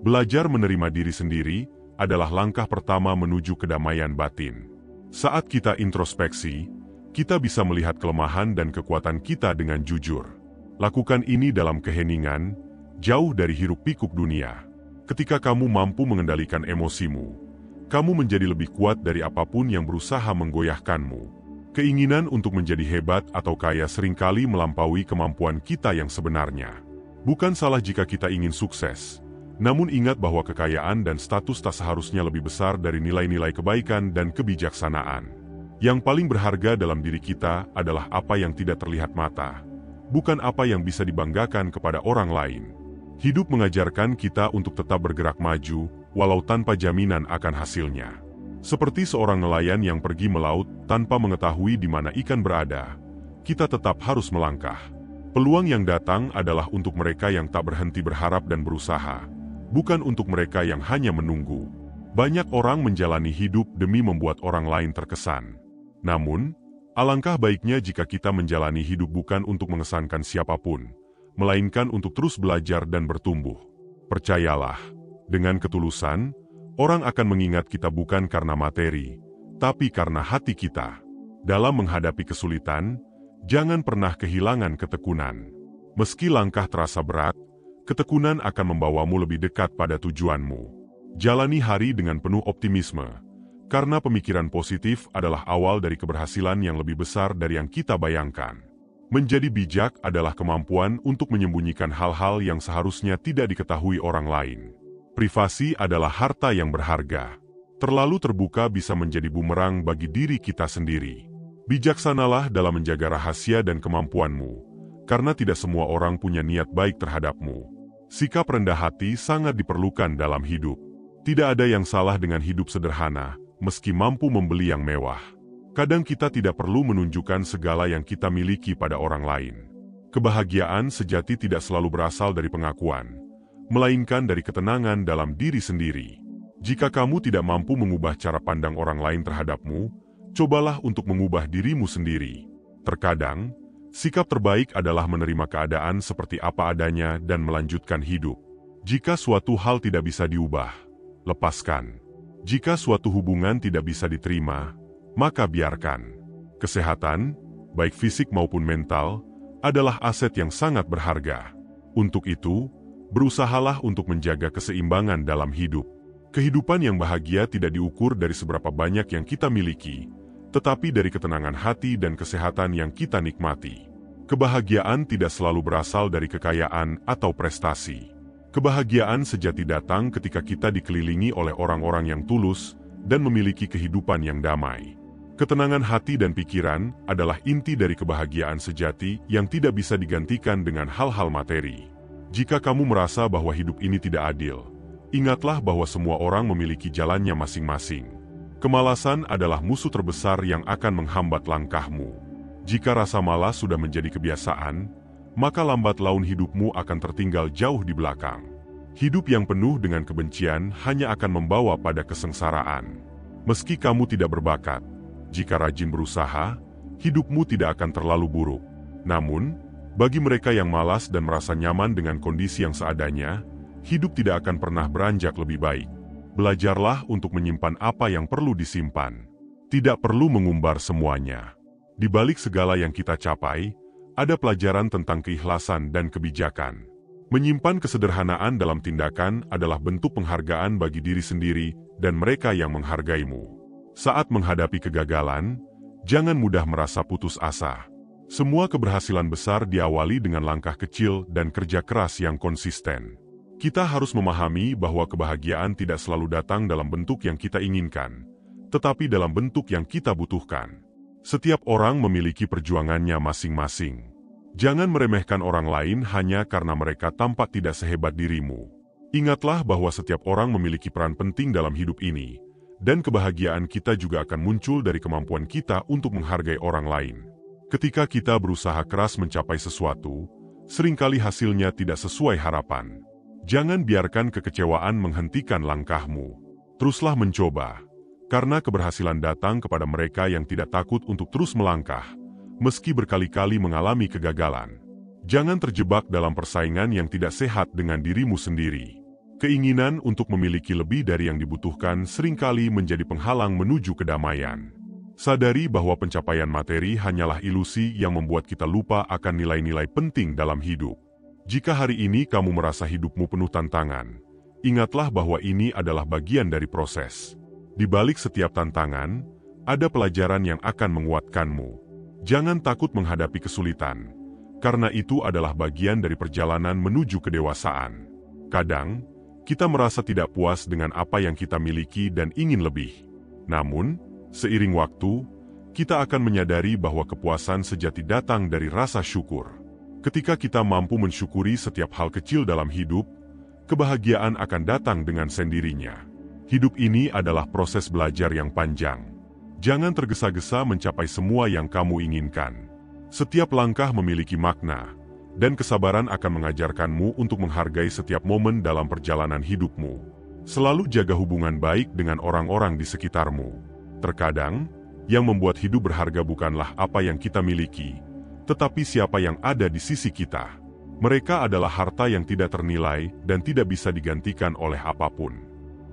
Belajar menerima diri sendiri adalah langkah pertama menuju kedamaian batin. Saat kita introspeksi, Kita bisa melihat kelemahan dan kekuatan kita dengan jujur. Lakukan ini dalam keheningan, jauh dari hiruk-pikuk dunia. Ketika kamu mampu mengendalikan emosimu, kamu menjadi lebih kuat dari apapun yang berusaha menggoyahkanmu. Keinginan untuk menjadi hebat atau kaya seringkali melampaui kemampuan kita yang sebenarnya. Bukan salah jika kita ingin sukses, namun ingat bahwa kekayaan dan status tak seharusnya lebih besar dari nilai-nilai kebaikan dan kebijaksanaan. Yang paling berharga dalam diri kita adalah apa yang tidak terlihat mata, bukan apa yang bisa dibanggakan kepada orang lain. Hidup mengajarkan kita untuk tetap bergerak maju, walau tanpa jaminan akan hasilnya. Seperti seorang nelayan yang pergi melaut tanpa mengetahui di mana ikan berada, kita tetap harus melangkah. Peluang yang datang adalah untuk mereka yang tak berhenti berharap dan berusaha, bukan untuk mereka yang hanya menunggu. Banyak orang menjalani hidup demi membuat orang lain terkesan. Namun, alangkah baiknya jika kita menjalani hidup bukan untuk mengesankan siapapun, melainkan untuk terus belajar dan bertumbuh. Percayalah, dengan ketulusan, orang akan mengingat kita bukan karena materi, tapi karena hati kita. Dalam menghadapi kesulitan, jangan pernah kehilangan ketekunan. Meski langkah terasa berat, ketekunan akan membawamu lebih dekat pada tujuanmu. Jalani hari dengan penuh optimisme, karena pemikiran positif adalah awal dari keberhasilan yang lebih besar dari yang kita bayangkan. Menjadi bijak adalah kemampuan untuk menyembunyikan hal-hal yang seharusnya tidak diketahui orang lain. Privasi adalah harta yang berharga. Terlalu terbuka bisa menjadi bumerang bagi diri kita sendiri. Bijaksanalah dalam menjaga rahasia dan kemampuanmu, karena tidak semua orang punya niat baik terhadapmu. Sikap rendah hati sangat diperlukan dalam hidup. Tidak ada yang salah dengan hidup sederhana, meski mampu membeli yang mewah. Kadang kita tidak perlu menunjukkan segala yang kita miliki pada orang lain. Kebahagiaan sejati tidak selalu berasal dari pengakuan, melainkan dari ketenangan dalam diri sendiri. Jika kamu tidak mampu mengubah cara pandang orang lain terhadapmu, cobalah untuk mengubah dirimu sendiri. Terkadang, sikap terbaik adalah menerima keadaan seperti apa adanya dan melanjutkan hidup. Jika suatu hal tidak bisa diubah, lepaskan. Jika suatu hubungan tidak bisa diterima, maka biarkan. Kesehatan, baik fisik maupun mental, adalah aset yang sangat berharga. Untuk itu, berusahalah untuk menjaga keseimbangan dalam hidup. Kehidupan yang bahagia tidak diukur dari seberapa banyak yang kita miliki, tetapi dari ketenangan hati dan kesehatan yang kita nikmati. Kebahagiaan tidak selalu berasal dari kekayaan atau prestasi. Kebahagiaan sejati datang ketika kita dikelilingi oleh orang-orang yang tulus dan memiliki kehidupan yang damai. Ketenangan hati dan pikiran adalah inti dari kebahagiaan sejati yang tidak bisa digantikan dengan hal-hal materi. Jika kamu merasa bahwa hidup ini tidak adil, ingatlah bahwa semua orang memiliki jalannya masing-masing. Kemalasan adalah musuh terbesar yang akan menghambat langkahmu. Jika rasa malas sudah menjadi kebiasaan, maka lambat laun hidupmu akan tertinggal jauh di belakang. Hidup yang penuh dengan kebencian hanya akan membawa pada kesengsaraan. Meski kamu tidak berbakat, jika rajin berusaha, hidupmu tidak akan terlalu buruk. Namun, bagi mereka yang malas dan merasa nyaman dengan kondisi yang seadanya, hidup tidak akan pernah beranjak lebih baik. Belajarlah untuk menyimpan apa yang perlu disimpan. Tidak perlu mengumbar semuanya. Di balik segala yang kita capai, ada pelajaran tentang keikhlasan dan kebijakan. Menyimpan kesederhanaan dalam tindakan adalah bentuk penghargaan bagi diri sendiri dan mereka yang menghargaimu. Saat menghadapi kegagalan, jangan mudah merasa putus asa. Semua keberhasilan besar diawali dengan langkah kecil dan kerja keras yang konsisten. Kita harus memahami bahwa kebahagiaan tidak selalu datang dalam bentuk yang kita inginkan, tetapi dalam bentuk yang kita butuhkan. Setiap orang memiliki perjuangannya masing-masing. Jangan meremehkan orang lain hanya karena mereka tampak tidak sehebat dirimu. Ingatlah bahwa setiap orang memiliki peran penting dalam hidup ini, dan kebahagiaan kita juga akan muncul dari kemampuan kita untuk menghargai orang lain. Ketika kita berusaha keras mencapai sesuatu, seringkali hasilnya tidak sesuai harapan. Jangan biarkan kekecewaan menghentikan langkahmu. Teruslah mencoba. Karena keberhasilan datang kepada mereka yang tidak takut untuk terus melangkah, meski berkali-kali mengalami kegagalan. Jangan terjebak dalam persaingan yang tidak sehat dengan dirimu sendiri. Keinginan untuk memiliki lebih dari yang dibutuhkan seringkali menjadi penghalang menuju kedamaian. Sadari bahwa pencapaian materi hanyalah ilusi yang membuat kita lupa akan nilai-nilai penting dalam hidup. Jika hari ini kamu merasa hidupmu penuh tantangan, ingatlah bahwa ini adalah bagian dari proses. Di balik setiap tantangan, ada pelajaran yang akan menguatkanmu. Jangan takut menghadapi kesulitan, karena itu adalah bagian dari perjalanan menuju kedewasaan. Kadang, kita merasa tidak puas dengan apa yang kita miliki dan ingin lebih. Namun, seiring waktu, kita akan menyadari bahwa kepuasan sejati datang dari rasa syukur. Ketika kita mampu mensyukuri setiap hal kecil dalam hidup, kebahagiaan akan datang dengan sendirinya. Hidup ini adalah proses belajar yang panjang. Jangan tergesa-gesa mencapai semua yang kamu inginkan. Setiap langkah memiliki makna, dan kesabaran akan mengajarkanmu untuk menghargai setiap momen dalam perjalanan hidupmu. Selalu jaga hubungan baik dengan orang-orang di sekitarmu. Terkadang, yang membuat hidup berharga bukanlah apa yang kita miliki, tetapi siapa yang ada di sisi kita. Mereka adalah harta yang tidak ternilai dan tidak bisa digantikan oleh apapun.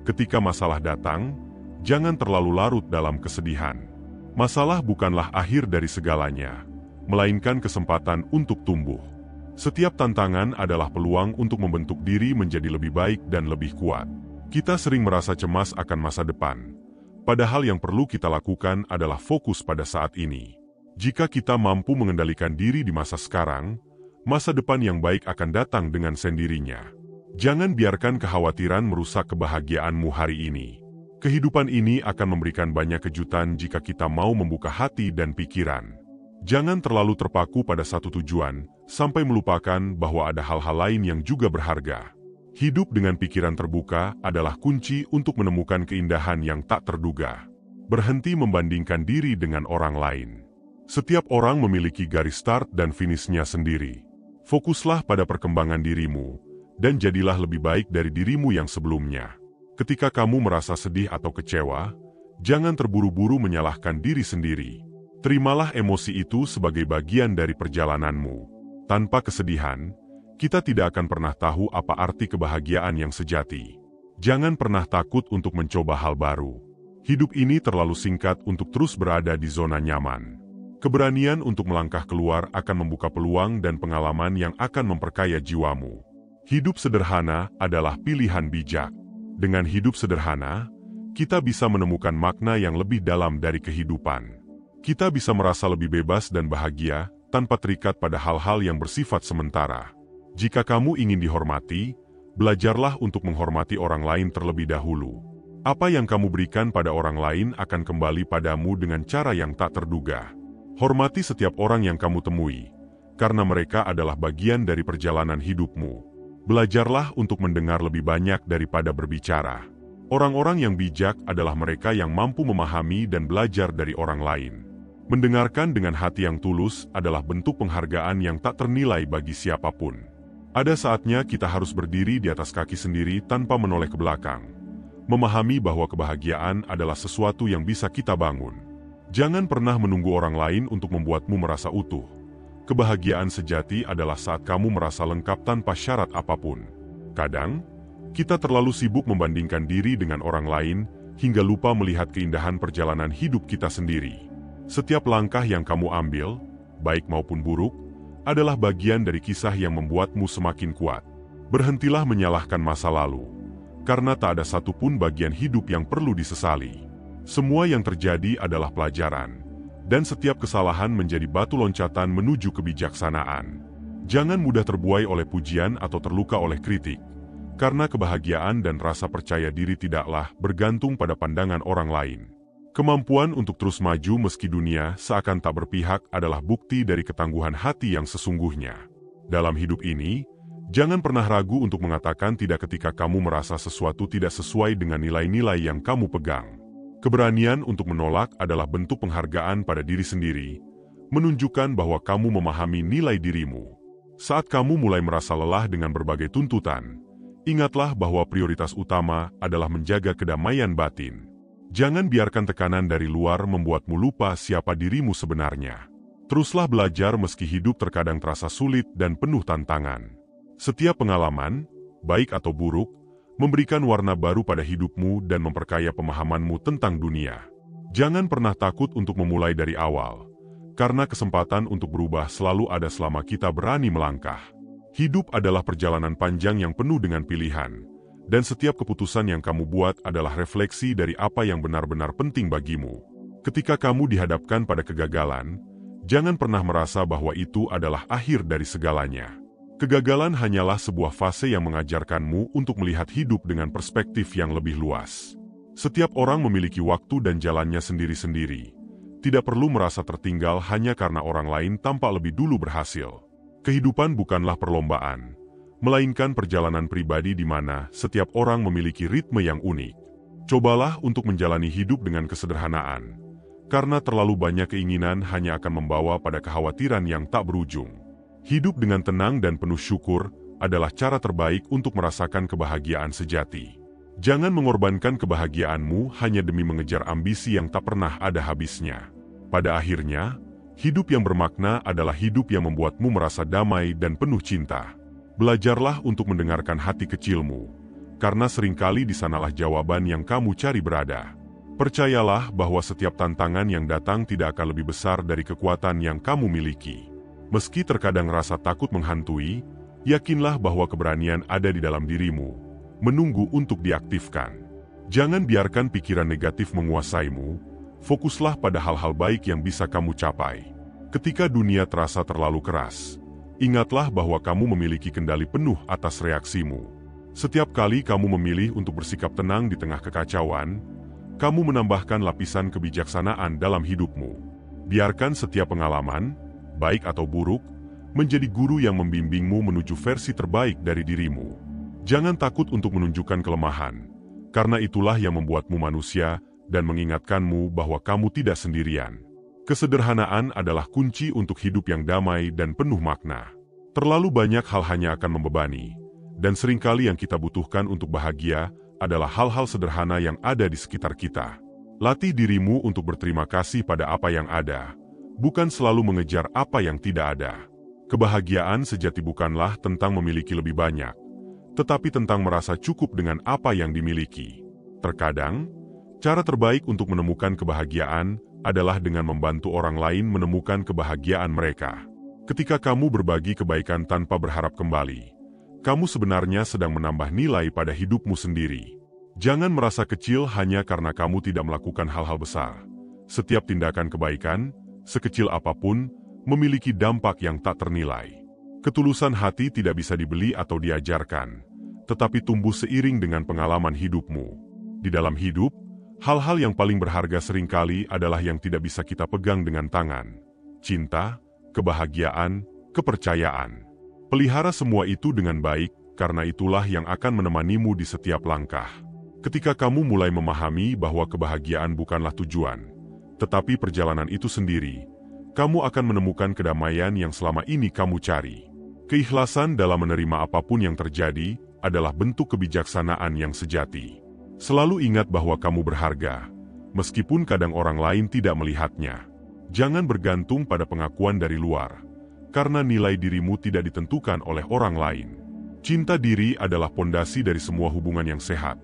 Ketika masalah datang, jangan terlalu larut dalam kesedihan. Masalah bukanlah akhir dari segalanya, melainkan kesempatan untuk tumbuh. Setiap tantangan adalah peluang untuk membentuk diri menjadi lebih baik dan lebih kuat. Kita sering merasa cemas akan masa depan, padahal yang perlu kita lakukan adalah fokus pada saat ini. Jika kita mampu mengendalikan diri di masa sekarang, masa depan yang baik akan datang dengan sendirinya. Jangan biarkan kekhawatiran merusak kebahagiaanmu hari ini. Kehidupan ini akan memberikan banyak kejutan jika kita mau membuka hati dan pikiran. Jangan terlalu terpaku pada satu tujuan, sampai melupakan bahwa ada hal-hal lain yang juga berharga. Hidup dengan pikiran terbuka adalah kunci untuk menemukan keindahan yang tak terduga. Berhenti membandingkan diri dengan orang lain. Setiap orang memiliki garis start dan finishnya sendiri. Fokuslah pada perkembangan dirimu, dan jadilah lebih baik dari dirimu yang sebelumnya. Ketika kamu merasa sedih atau kecewa, jangan terburu-buru menyalahkan diri sendiri. Terimalah emosi itu sebagai bagian dari perjalananmu. Tanpa kesedihan, kita tidak akan pernah tahu apa arti kebahagiaan yang sejati. Jangan pernah takut untuk mencoba hal baru. Hidup ini terlalu singkat untuk terus berada di zona nyaman. Keberanian untuk melangkah keluar akan membuka peluang dan pengalaman yang akan memperkaya jiwamu. Hidup sederhana adalah pilihan bijak. Dengan hidup sederhana, kita bisa menemukan makna yang lebih dalam dari kehidupan. Kita bisa merasa lebih bebas dan bahagia tanpa terikat pada hal-hal yang bersifat sementara. Jika kamu ingin dihormati, belajarlah untuk menghormati orang lain terlebih dahulu. Apa yang kamu berikan pada orang lain akan kembali padamu dengan cara yang tak terduga. Hormati setiap orang yang kamu temui, karena mereka adalah bagian dari perjalanan hidupmu. Belajarlah untuk mendengar lebih banyak daripada berbicara. Orang-orang yang bijak adalah mereka yang mampu memahami dan belajar dari orang lain. Mendengarkan dengan hati yang tulus adalah bentuk penghargaan yang tak ternilai bagi siapapun. Ada saatnya kita harus berdiri di atas kaki sendiri tanpa menoleh ke belakang. Memahami bahwa kebahagiaan adalah sesuatu yang bisa kita bangun. Jangan pernah menunggu orang lain untuk membuatmu merasa utuh. Kebahagiaan sejati adalah saat kamu merasa lengkap tanpa syarat apapun. Kadang, kita terlalu sibuk membandingkan diri dengan orang lain hingga lupa melihat keindahan perjalanan hidup kita sendiri. Setiap langkah yang kamu ambil, baik maupun buruk, adalah bagian dari kisah yang membuatmu semakin kuat. Berhentilah menyalahkan masa lalu, karena tak ada satupun bagian hidup yang perlu disesali. Semua yang terjadi adalah pelajaran. Dan setiap kesalahan menjadi batu loncatan menuju kebijaksanaan. Jangan mudah terbuai oleh pujian atau terluka oleh kritik, karena kebahagiaan dan rasa percaya diri tidaklah bergantung pada pandangan orang lain. Kemampuan untuk terus maju meski dunia seakan tak berpihak adalah bukti dari ketangguhan hati yang sesungguhnya. Dalam hidup ini, jangan pernah ragu untuk mengatakan tidak ketika kamu merasa sesuatu tidak sesuai dengan nilai-nilai yang kamu pegang. Keberanian untuk menolak adalah bentuk penghargaan pada diri sendiri, menunjukkan bahwa kamu memahami nilai dirimu. Saat kamu mulai merasa lelah dengan berbagai tuntutan, ingatlah bahwa prioritas utama adalah menjaga kedamaian batin. Jangan biarkan tekanan dari luar membuatmu lupa siapa dirimu sebenarnya. Teruslah belajar meski hidup terkadang terasa sulit dan penuh tantangan. Setiap pengalaman, baik atau buruk, memberikan warna baru pada hidupmu dan memperkaya pemahamanmu tentang dunia. Jangan pernah takut untuk memulai dari awal, karena kesempatan untuk berubah selalu ada selama kita berani melangkah. Hidup adalah perjalanan panjang yang penuh dengan pilihan, dan setiap keputusan yang kamu buat adalah refleksi dari apa yang benar-benar penting bagimu. Ketika kamu dihadapkan pada kegagalan, jangan pernah merasa bahwa itu adalah akhir dari segalanya. Kegagalan hanyalah sebuah fase yang mengajarkanmu untuk melihat hidup dengan perspektif yang lebih luas. Setiap orang memiliki waktu dan jalannya sendiri-sendiri. Tidak perlu merasa tertinggal hanya karena orang lain tampak lebih dulu berhasil. Kehidupan bukanlah perlombaan, melainkan perjalanan pribadi di mana setiap orang memiliki ritme yang unik. Cobalah untuk menjalani hidup dengan kesederhanaan, karena terlalu banyak keinginan hanya akan membawa pada kekhawatiran yang tak berujung. Hidup dengan tenang dan penuh syukur adalah cara terbaik untuk merasakan kebahagiaan sejati. Jangan mengorbankan kebahagiaanmu hanya demi mengejar ambisi yang tak pernah ada habisnya. Pada akhirnya, hidup yang bermakna adalah hidup yang membuatmu merasa damai dan penuh cinta. Belajarlah untuk mendengarkan hati kecilmu, karena seringkali di sanalah jawaban yang kamu cari berada. Percayalah bahwa setiap tantangan yang datang tidak akan lebih besar dari kekuatan yang kamu miliki. Meski terkadang rasa takut menghantui, yakinlah bahwa keberanian ada di dalam dirimu, menunggu untuk diaktifkan. Jangan biarkan pikiran negatif menguasaimu, fokuslah pada hal-hal baik yang bisa kamu capai. Ketika dunia terasa terlalu keras, ingatlah bahwa kamu memiliki kendali penuh atas reaksimu. Setiap kali kamu memilih untuk bersikap tenang di tengah kekacauan, kamu menambahkan lapisan kebijaksanaan dalam hidupmu. Biarkan setiap pengalaman, baik atau buruk, menjadi guru yang membimbingmu menuju versi terbaik dari dirimu. Jangan takut untuk menunjukkan kelemahan, karena itulah yang membuatmu manusia dan mengingatkanmu bahwa kamu tidak sendirian. Kesederhanaan adalah kunci untuk hidup yang damai dan penuh makna. Terlalu banyak hal hanya akan membebani, dan seringkali yang kita butuhkan untuk bahagia adalah hal-hal sederhana yang ada di sekitar kita. Latih dirimu untuk berterima kasih pada apa yang ada, bukan selalu mengejar apa yang tidak ada. Kebahagiaan sejati bukanlah tentang memiliki lebih banyak, tetapi tentang merasa cukup dengan apa yang dimiliki. Terkadang, cara terbaik untuk menemukan kebahagiaan adalah dengan membantu orang lain menemukan kebahagiaan mereka. Ketika kamu berbagi kebaikan tanpa berharap kembali, kamu sebenarnya sedang menambah nilai pada hidupmu sendiri. Jangan merasa kecil hanya karena kamu tidak melakukan hal-hal besar. Setiap tindakan kebaikan, sekecil apapun, memiliki dampak yang tak ternilai. Ketulusan hati tidak bisa dibeli atau diajarkan, tetapi tumbuh seiring dengan pengalaman hidupmu. Di dalam hidup, hal-hal yang paling berharga seringkali adalah yang tidak bisa kita pegang dengan tangan. Cinta, kebahagiaan, kepercayaan. Pelihara semua itu dengan baik, karena itulah yang akan menemanimu di setiap langkah. Ketika kamu mulai memahami bahwa kebahagiaan bukanlah tujuan, tetapi perjalanan itu sendiri, kamu akan menemukan kedamaian yang selama ini kamu cari. Keikhlasan dalam menerima apapun yang terjadi adalah bentuk kebijaksanaan yang sejati. Selalu ingat bahwa kamu berharga, meskipun kadang orang lain tidak melihatnya. Jangan bergantung pada pengakuan dari luar, karena nilai dirimu tidak ditentukan oleh orang lain. Cinta diri adalah pondasi dari semua hubungan yang sehat,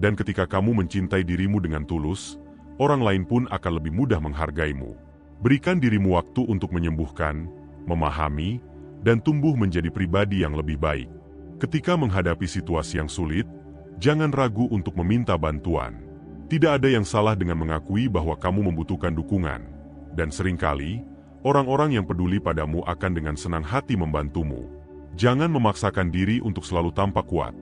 dan ketika kamu mencintai dirimu dengan tulus, orang lain pun akan lebih mudah menghargaimu. Berikan dirimu waktu untuk menyembuhkan, memahami, dan tumbuh menjadi pribadi yang lebih baik. Ketika menghadapi situasi yang sulit, jangan ragu untuk meminta bantuan. Tidak ada yang salah dengan mengakui bahwa kamu membutuhkan dukungan, dan seringkali, orang-orang yang peduli padamu akan dengan senang hati membantumu. Jangan memaksakan diri untuk selalu tampak kuat.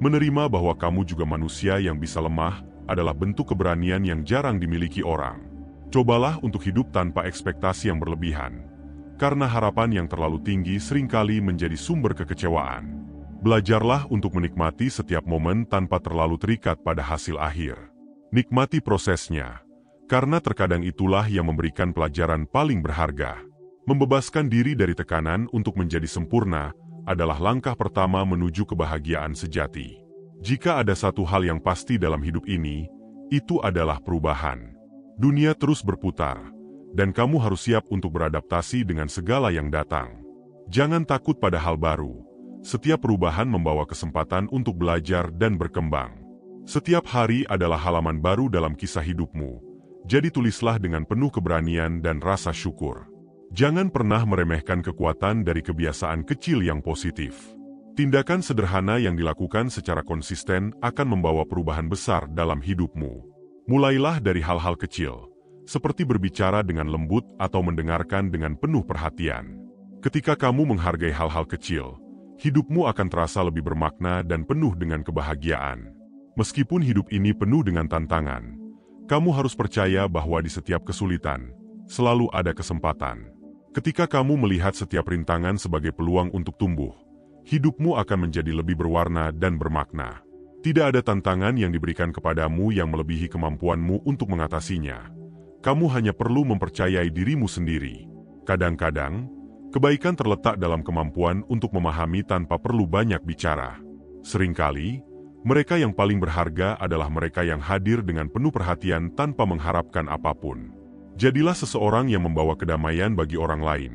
Menerima bahwa kamu juga manusia yang bisa lemah adalah bentuk keberanian yang jarang dimiliki orang. Cobalah untuk hidup tanpa ekspektasi yang berlebihan, karena harapan yang terlalu tinggi seringkali menjadi sumber kekecewaan. Belajarlah untuk menikmati setiap momen tanpa terlalu terikat pada hasil akhir. Nikmati prosesnya, karena terkadang itulah yang memberikan pelajaran paling berharga. Membebaskan diri dari tekanan untuk menjadi sempurna adalah langkah pertama menuju kebahagiaan sejati. Jika ada satu hal yang pasti dalam hidup ini, itu adalah perubahan. Dunia terus berputar, dan kamu harus siap untuk beradaptasi dengan segala yang datang. Jangan takut pada hal baru. Setiap perubahan membawa kesempatan untuk belajar dan berkembang. Setiap hari adalah halaman baru dalam kisah hidupmu, Jadi tulislah dengan penuh keberanian dan rasa syukur. Jangan pernah meremehkan kekuatan dari kebiasaan kecil yang positif. Tindakan sederhana yang dilakukan secara konsisten akan membawa perubahan besar dalam hidupmu. Mulailah dari hal-hal kecil, seperti berbicara dengan lembut atau mendengarkan dengan penuh perhatian. Ketika kamu menghargai hal-hal kecil, hidupmu akan terasa lebih bermakna dan penuh dengan kebahagiaan. Meskipun hidup ini penuh dengan tantangan, kamu harus percaya bahwa di setiap kesulitan, selalu ada kesempatan. Ketika kamu melihat setiap rintangan sebagai peluang untuk tumbuh, hidupmu akan menjadi lebih berwarna dan bermakna. Tidak ada tantangan yang diberikan kepadamu yang melebihi kemampuanmu untuk mengatasinya. Kamu hanya perlu mempercayai dirimu sendiri. Kadang-kadang, kebaikan terletak dalam kemampuan untuk memahami tanpa perlu banyak bicara. Seringkali, mereka yang paling berharga adalah mereka yang hadir dengan penuh perhatian tanpa mengharapkan apapun. Jadilah seseorang yang membawa kedamaian bagi orang lain,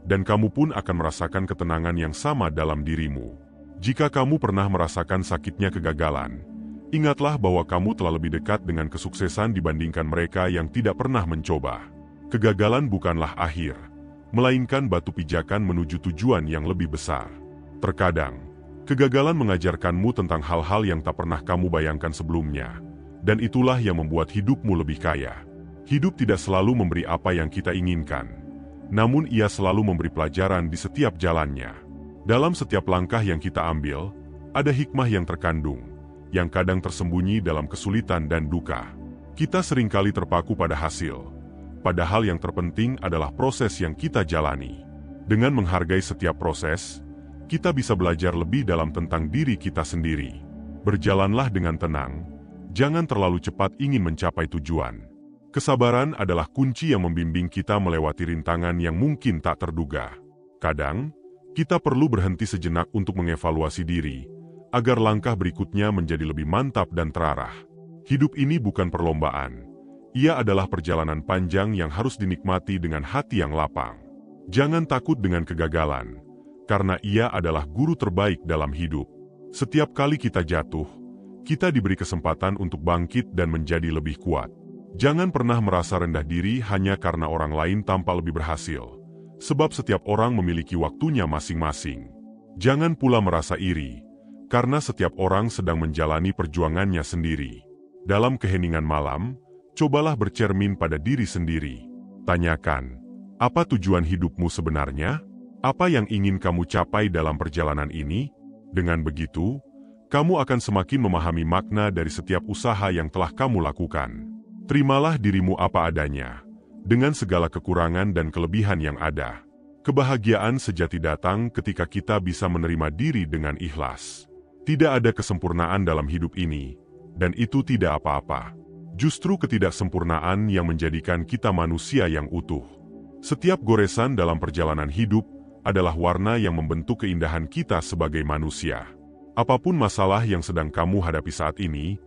dan kamu pun akan merasakan ketenangan yang sama dalam dirimu. Jika kamu pernah merasakan sakitnya kegagalan, ingatlah bahwa kamu telah lebih dekat dengan kesuksesan dibandingkan mereka yang tidak pernah mencoba. Kegagalan bukanlah akhir, melainkan batu pijakan menuju tujuan yang lebih besar. Terkadang, kegagalan mengajarkanmu tentang hal-hal yang tak pernah kamu bayangkan sebelumnya, dan itulah yang membuat hidupmu lebih kaya. Hidup tidak selalu memberi apa yang kita inginkan, namun ia selalu memberi pelajaran di setiap jalannya. Dalam setiap langkah yang kita ambil, ada hikmah yang terkandung, yang kadang tersembunyi dalam kesulitan dan duka. Kita seringkali terpaku pada hasil, padahal yang terpenting adalah proses yang kita jalani. Dengan menghargai setiap proses, kita bisa belajar lebih dalam tentang diri kita sendiri. Berjalanlah dengan tenang, jangan terlalu cepat ingin mencapai tujuan. Kesabaran adalah kunci yang membimbing kita melewati rintangan yang mungkin tak terduga. Kadang, kita perlu berhenti sejenak untuk mengevaluasi diri, agar langkah berikutnya menjadi lebih mantap dan terarah. Hidup ini bukan perlombaan. Ia adalah perjalanan panjang yang harus dinikmati dengan hati yang lapang. Jangan takut dengan kegagalan, karena ia adalah guru terbaik dalam hidup. Setiap kali kita jatuh, kita diberi kesempatan untuk bangkit dan menjadi lebih kuat. Jangan pernah merasa rendah diri hanya karena orang lain tampak lebih berhasil, sebab setiap orang memiliki waktunya masing-masing. Jangan pula merasa iri, karena setiap orang sedang menjalani perjuangannya sendiri. Dalam keheningan malam, cobalah bercermin pada diri sendiri. Tanyakan, apa tujuan hidupmu sebenarnya? Apa yang ingin kamu capai dalam perjalanan ini? Dengan begitu, kamu akan semakin memahami makna dari setiap usaha yang telah kamu lakukan. Terimalah dirimu apa adanya, dengan segala kekurangan dan kelebihan yang ada. Kebahagiaan sejati datang ketika kita bisa menerima diri dengan ikhlas. Tidak ada kesempurnaan dalam hidup ini, dan itu tidak apa-apa. Justru ketidaksempurnaan yang menjadikan kita manusia yang utuh. Setiap goresan dalam perjalanan hidup adalah warna yang membentuk keindahan kita sebagai manusia. Apapun masalah yang sedang kamu hadapi saat ini,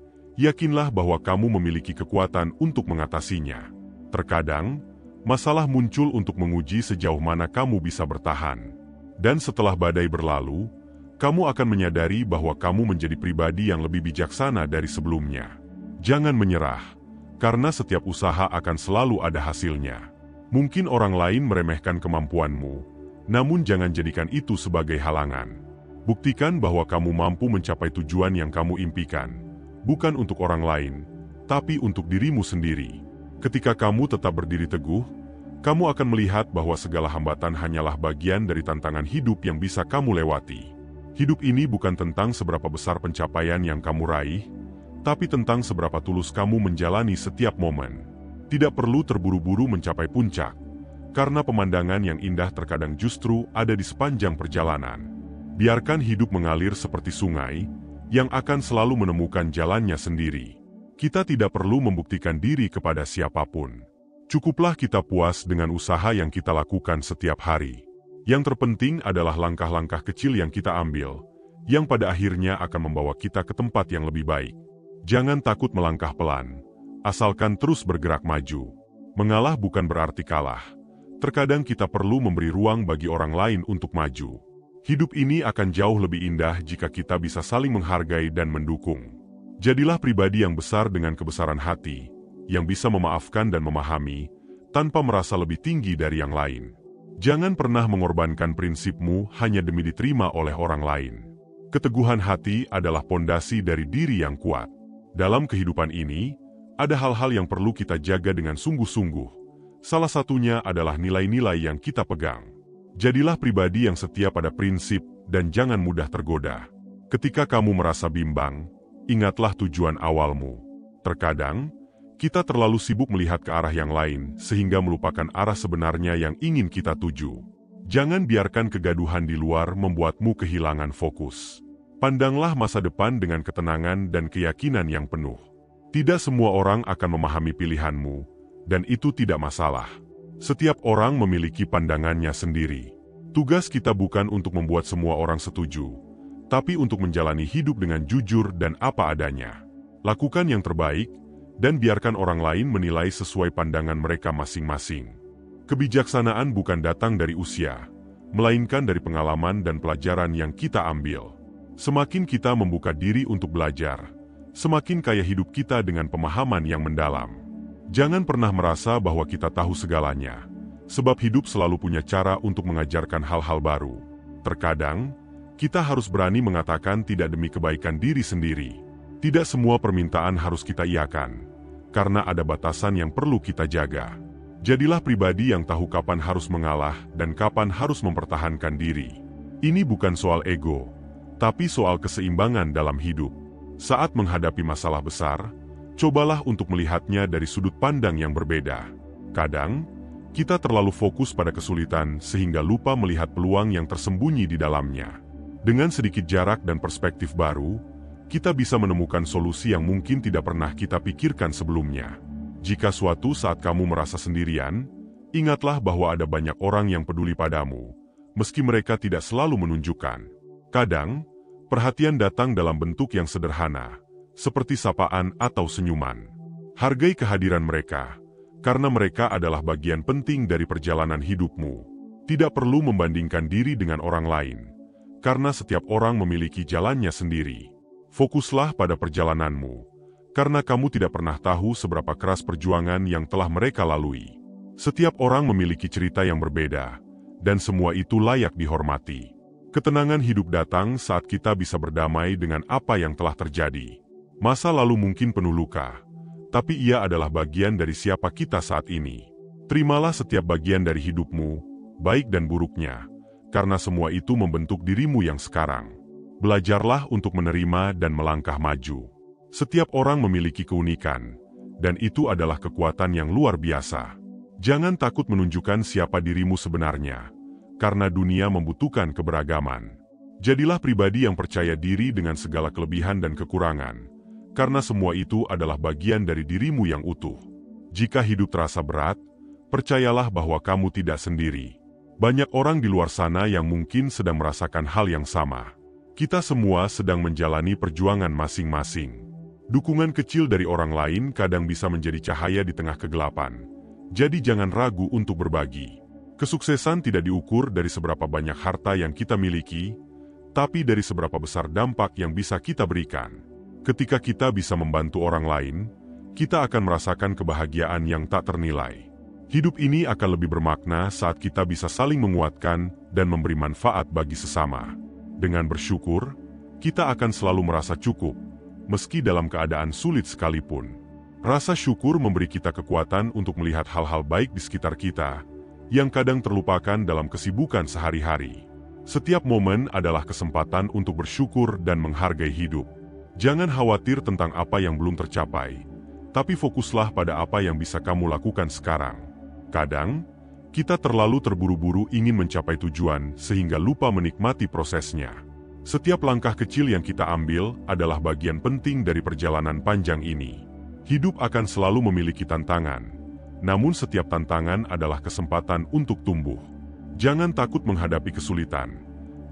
yakinlah bahwa kamu memiliki kekuatan untuk mengatasinya. Terkadang, masalah muncul untuk menguji sejauh mana kamu bisa bertahan. Dan setelah badai berlalu, kamu akan menyadari bahwa kamu menjadi pribadi yang lebih bijaksana dari sebelumnya. Jangan menyerah, karena setiap usaha akan selalu ada hasilnya. Mungkin orang lain meremehkan kemampuanmu, namun jangan jadikan itu sebagai halangan. Buktikan bahwa kamu mampu mencapai tujuan yang kamu impikan, bukan untuk orang lain, tapi untuk dirimu sendiri. Ketika kamu tetap berdiri teguh, kamu akan melihat bahwa segala hambatan hanyalah bagian dari tantangan hidup yang bisa kamu lewati. Hidup ini bukan tentang seberapa besar pencapaian yang kamu raih, tapi tentang seberapa tulus kamu menjalani setiap momen. Tidak perlu terburu-buru mencapai puncak, karena pemandangan yang indah terkadang justru ada di sepanjang perjalanan. Biarkan hidup mengalir seperti sungai, yang akan selalu menemukan jalannya sendiri. Kita tidak perlu membuktikan diri kepada siapapun. Cukuplah kita puas dengan usaha yang kita lakukan setiap hari. Yang terpenting adalah langkah-langkah kecil yang kita ambil, yang pada akhirnya akan membawa kita ke tempat yang lebih baik. Jangan takut melangkah pelan, asalkan terus bergerak maju. Mengalah bukan berarti kalah. Terkadang kita perlu memberi ruang bagi orang lain untuk maju. Hidup ini akan jauh lebih indah jika kita bisa saling menghargai dan mendukung. Jadilah pribadi yang besar dengan kebesaran hati, yang bisa memaafkan dan memahami, tanpa merasa lebih tinggi dari yang lain. Jangan pernah mengorbankan prinsipmu hanya demi diterima oleh orang lain. Keteguhan hati adalah pondasi dari diri yang kuat. Dalam kehidupan ini, ada hal-hal yang perlu kita jaga dengan sungguh-sungguh. Salah satunya adalah nilai-nilai yang kita pegang. Jadilah pribadi yang setia pada prinsip dan jangan mudah tergoda. Ketika kamu merasa bimbang, ingatlah tujuan awalmu. Terkadang, kita terlalu sibuk melihat ke arah yang lain sehingga melupakan arah sebenarnya yang ingin kita tuju. Jangan biarkan kegaduhan di luar membuatmu kehilangan fokus. Pandanglah masa depan dengan ketenangan dan keyakinan yang penuh. Tidak semua orang akan memahami pilihanmu, dan itu tidak masalah. Setiap orang memiliki pandangannya sendiri. Tugas kita bukan untuk membuat semua orang setuju, tapi untuk menjalani hidup dengan jujur dan apa adanya. Lakukan yang terbaik, dan biarkan orang lain menilai sesuai pandangan mereka masing-masing. Kebijaksanaan bukan datang dari usia, melainkan dari pengalaman dan pelajaran yang kita ambil. Semakin kita membuka diri untuk belajar, semakin kaya hidup kita dengan pemahaman yang mendalam. Jangan pernah merasa bahwa kita tahu segalanya, sebab hidup selalu punya cara untuk mengajarkan hal-hal baru. Terkadang, kita harus berani mengatakan tidak demi kebaikan diri sendiri. Tidak semua permintaan harus kita iakan, karena ada batasan yang perlu kita jaga. Jadilah pribadi yang tahu kapan harus mengalah dan kapan harus mempertahankan diri. Ini bukan soal ego, tapi soal keseimbangan dalam hidup. Saat menghadapi masalah besar, cobalah untuk melihatnya dari sudut pandang yang berbeda. Kadang, kita terlalu fokus pada kesulitan sehingga lupa melihat peluang yang tersembunyi di dalamnya. Dengan sedikit jarak dan perspektif baru, kita bisa menemukan solusi yang mungkin tidak pernah kita pikirkan sebelumnya. Jika suatu saat kamu merasa sendirian, ingatlah bahwa ada banyak orang yang peduli padamu, meski mereka tidak selalu menunjukkan. Kadang, perhatian datang dalam bentuk yang sederhana, seperti sapaan atau senyuman. Hargai kehadiran mereka, karena mereka adalah bagian penting dari perjalanan hidupmu. Tidak perlu membandingkan diri dengan orang lain, karena setiap orang memiliki jalannya sendiri. Fokuslah pada perjalananmu, karena kamu tidak pernah tahu seberapa keras perjuangan yang telah mereka lalui. Setiap orang memiliki cerita yang berbeda, dan semua itu layak dihormati. Ketenangan hidup datang saat kita bisa berdamai dengan apa yang telah terjadi. Masa lalu mungkin penuh luka, tapi ia adalah bagian dari siapa kita saat ini. Terimalah setiap bagian dari hidupmu, baik dan buruknya, karena semua itu membentuk dirimu yang sekarang. Belajarlah untuk menerima dan melangkah maju. Setiap orang memiliki keunikan, dan itu adalah kekuatan yang luar biasa. Jangan takut menunjukkan siapa dirimu sebenarnya, karena dunia membutuhkan keberagaman. Jadilah pribadi yang percaya diri dengan segala kelebihan dan kekurangan, karena semua itu adalah bagian dari dirimu yang utuh. Jika hidup terasa berat, percayalah bahwa kamu tidak sendiri. Banyak orang di luar sana yang mungkin sedang merasakan hal yang sama. Kita semua sedang menjalani perjuangan masing-masing. Dukungan kecil dari orang lain kadang bisa menjadi cahaya di tengah kegelapan. Jadi jangan ragu untuk berbagi. Kesuksesan tidak diukur dari seberapa banyak harta yang kita miliki, tapi dari seberapa besar dampak yang bisa kita berikan. Ketika kita bisa membantu orang lain, kita akan merasakan kebahagiaan yang tak ternilai. Hidup ini akan lebih bermakna saat kita bisa saling menguatkan dan memberi manfaat bagi sesama. Dengan bersyukur, kita akan selalu merasa cukup, meski dalam keadaan sulit sekalipun. Rasa syukur memberi kita kekuatan untuk melihat hal-hal baik di sekitar kita, yang kadang terlupakan dalam kesibukan sehari-hari. Setiap momen adalah kesempatan untuk bersyukur dan menghargai hidup. Jangan khawatir tentang apa yang belum tercapai, tapi fokuslah pada apa yang bisa kamu lakukan sekarang. Kadang, kita terlalu terburu-buru ingin mencapai tujuan sehingga lupa menikmati prosesnya. Setiap langkah kecil yang kita ambil adalah bagian penting dari perjalanan panjang ini. Hidup akan selalu memiliki tantangan, namun setiap tantangan adalah kesempatan untuk tumbuh. Jangan takut menghadapi kesulitan,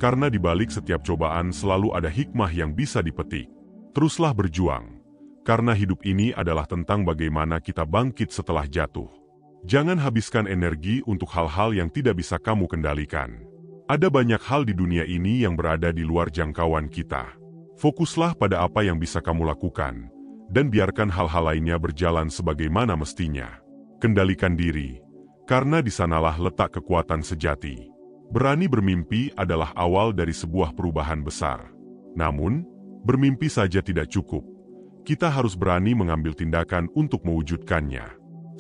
karena di balik setiap cobaan selalu ada hikmah yang bisa dipetik. Teruslah berjuang, karena hidup ini adalah tentang bagaimana kita bangkit setelah jatuh. Jangan habiskan energi untuk hal-hal yang tidak bisa kamu kendalikan. Ada banyak hal di dunia ini yang berada di luar jangkauan kita. Fokuslah pada apa yang bisa kamu lakukan, dan biarkan hal-hal lainnya berjalan sebagaimana mestinya. Kendalikan diri, karena di sanalah letak kekuatan sejati. Berani bermimpi adalah awal dari sebuah perubahan besar. Namun, bermimpi saja tidak cukup. Kita harus berani mengambil tindakan untuk mewujudkannya.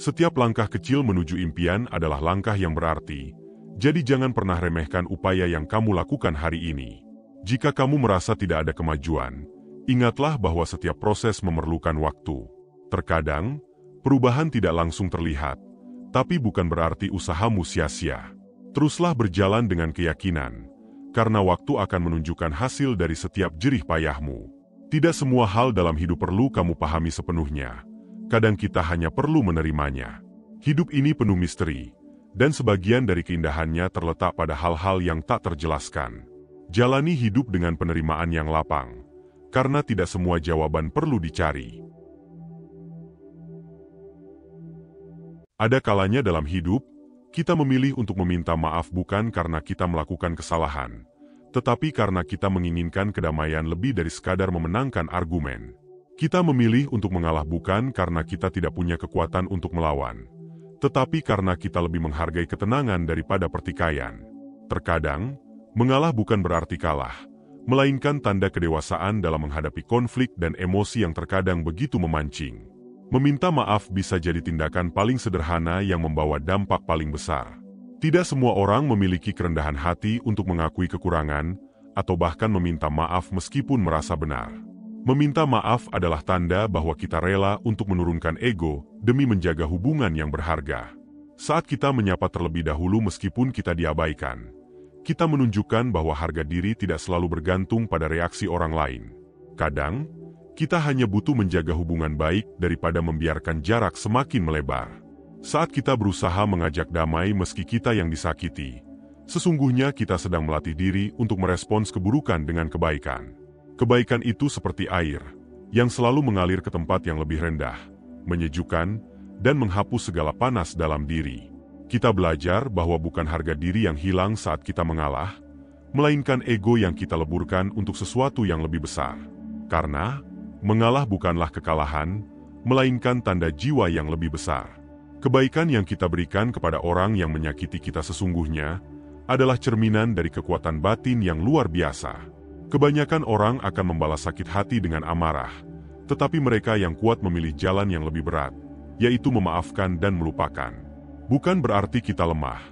Setiap langkah kecil menuju impian adalah langkah yang berarti, jadi jangan pernah remehkan upaya yang kamu lakukan hari ini. Jika kamu merasa tidak ada kemajuan, ingatlah bahwa setiap proses memerlukan waktu. Terkadang, perubahan tidak langsung terlihat, tapi bukan berarti usahamu sia-sia. Teruslah berjalan dengan keyakinan, karena waktu akan menunjukkan hasil dari setiap jerih payahmu. Tidak semua hal dalam hidup perlu kamu pahami sepenuhnya. Kadang kita hanya perlu menerimanya. Hidup ini penuh misteri, dan sebagian dari keindahannya terletak pada hal-hal yang tak terjelaskan. Jalani hidup dengan penerimaan yang lapang, karena tidak semua jawaban perlu dicari. Ada kalanya dalam hidup, kita memilih untuk meminta maaf bukan karena kita melakukan kesalahan, tetapi karena kita menginginkan kedamaian lebih dari sekadar memenangkan argumen. Kita memilih untuk mengalah bukan karena kita tidak punya kekuatan untuk melawan, tetapi karena kita lebih menghargai ketenangan daripada pertikaian. Terkadang, mengalah bukan berarti kalah, melainkan tanda kedewasaan dalam menghadapi konflik dan emosi yang terkadang begitu memancing. Meminta maaf bisa jadi tindakan paling sederhana yang membawa dampak paling besar. Tidak semua orang memiliki kerendahan hati untuk mengakui kekurangan, atau bahkan meminta maaf meskipun merasa benar. Meminta maaf adalah tanda bahwa kita rela untuk menurunkan ego demi menjaga hubungan yang berharga. Saat kita menyapa terlebih dahulu meskipun kita diabaikan, kita menunjukkan bahwa harga diri tidak selalu bergantung pada reaksi orang lain. Kadang, kita hanya butuh menjaga hubungan baik daripada membiarkan jarak semakin melebar. Saat kita berusaha mengajak damai meski kita yang disakiti, sesungguhnya kita sedang melatih diri untuk merespons keburukan dengan kebaikan. Kebaikan itu seperti air, yang selalu mengalir ke tempat yang lebih rendah, menyejukkan, dan menghapus segala panas dalam diri. Kita belajar bahwa bukan harga diri yang hilang saat kita mengalah, melainkan ego yang kita leburkan untuk sesuatu yang lebih besar. Karena, mengalah bukanlah kekalahan, melainkan tanda jiwa yang lebih besar. Kebaikan yang kita berikan kepada orang yang menyakiti kita sesungguhnya, adalah cerminan dari kekuatan batin yang luar biasa. Kebanyakan orang akan membalas sakit hati dengan amarah, tetapi mereka yang kuat memilih jalan yang lebih berat, yaitu memaafkan dan melupakan. Bukan berarti kita lemah,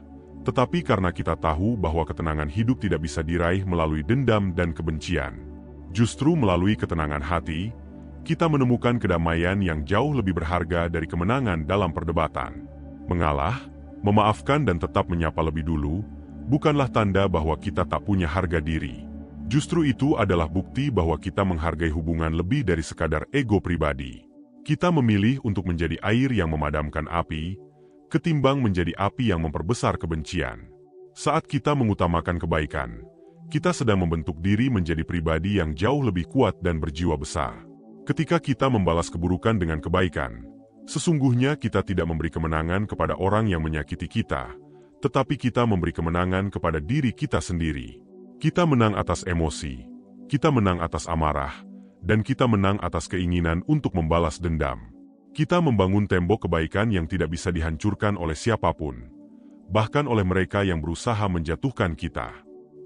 tetapi karena kita tahu bahwa ketenangan hidup tidak bisa diraih melalui dendam dan kebencian. Justru melalui ketenangan hati, kita menemukan kedamaian yang jauh lebih berharga dari kemenangan dalam perdebatan. Mengalah, memaafkan dan tetap menyapa lebih dulu, bukanlah tanda bahwa kita tak punya harga diri. Justru itu adalah bukti bahwa kita menghargai hubungan lebih dari sekadar ego pribadi. Kita memilih untuk menjadi air yang memadamkan api, ketimbang menjadi api yang memperbesar kebencian. Saat kita mengutamakan kebaikan, kita sedang membentuk diri menjadi pribadi yang jauh lebih kuat dan berjiwa besar. Ketika kita membalas keburukan dengan kebaikan, sesungguhnya kita tidak memberi kemenangan kepada orang yang menyakiti kita, tetapi kita memberi kemenangan kepada diri kita sendiri. Kita menang atas emosi, kita menang atas amarah, dan kita menang atas keinginan untuk membalas dendam. Kita membangun tembok kebaikan yang tidak bisa dihancurkan oleh siapapun, bahkan oleh mereka yang berusaha menjatuhkan kita.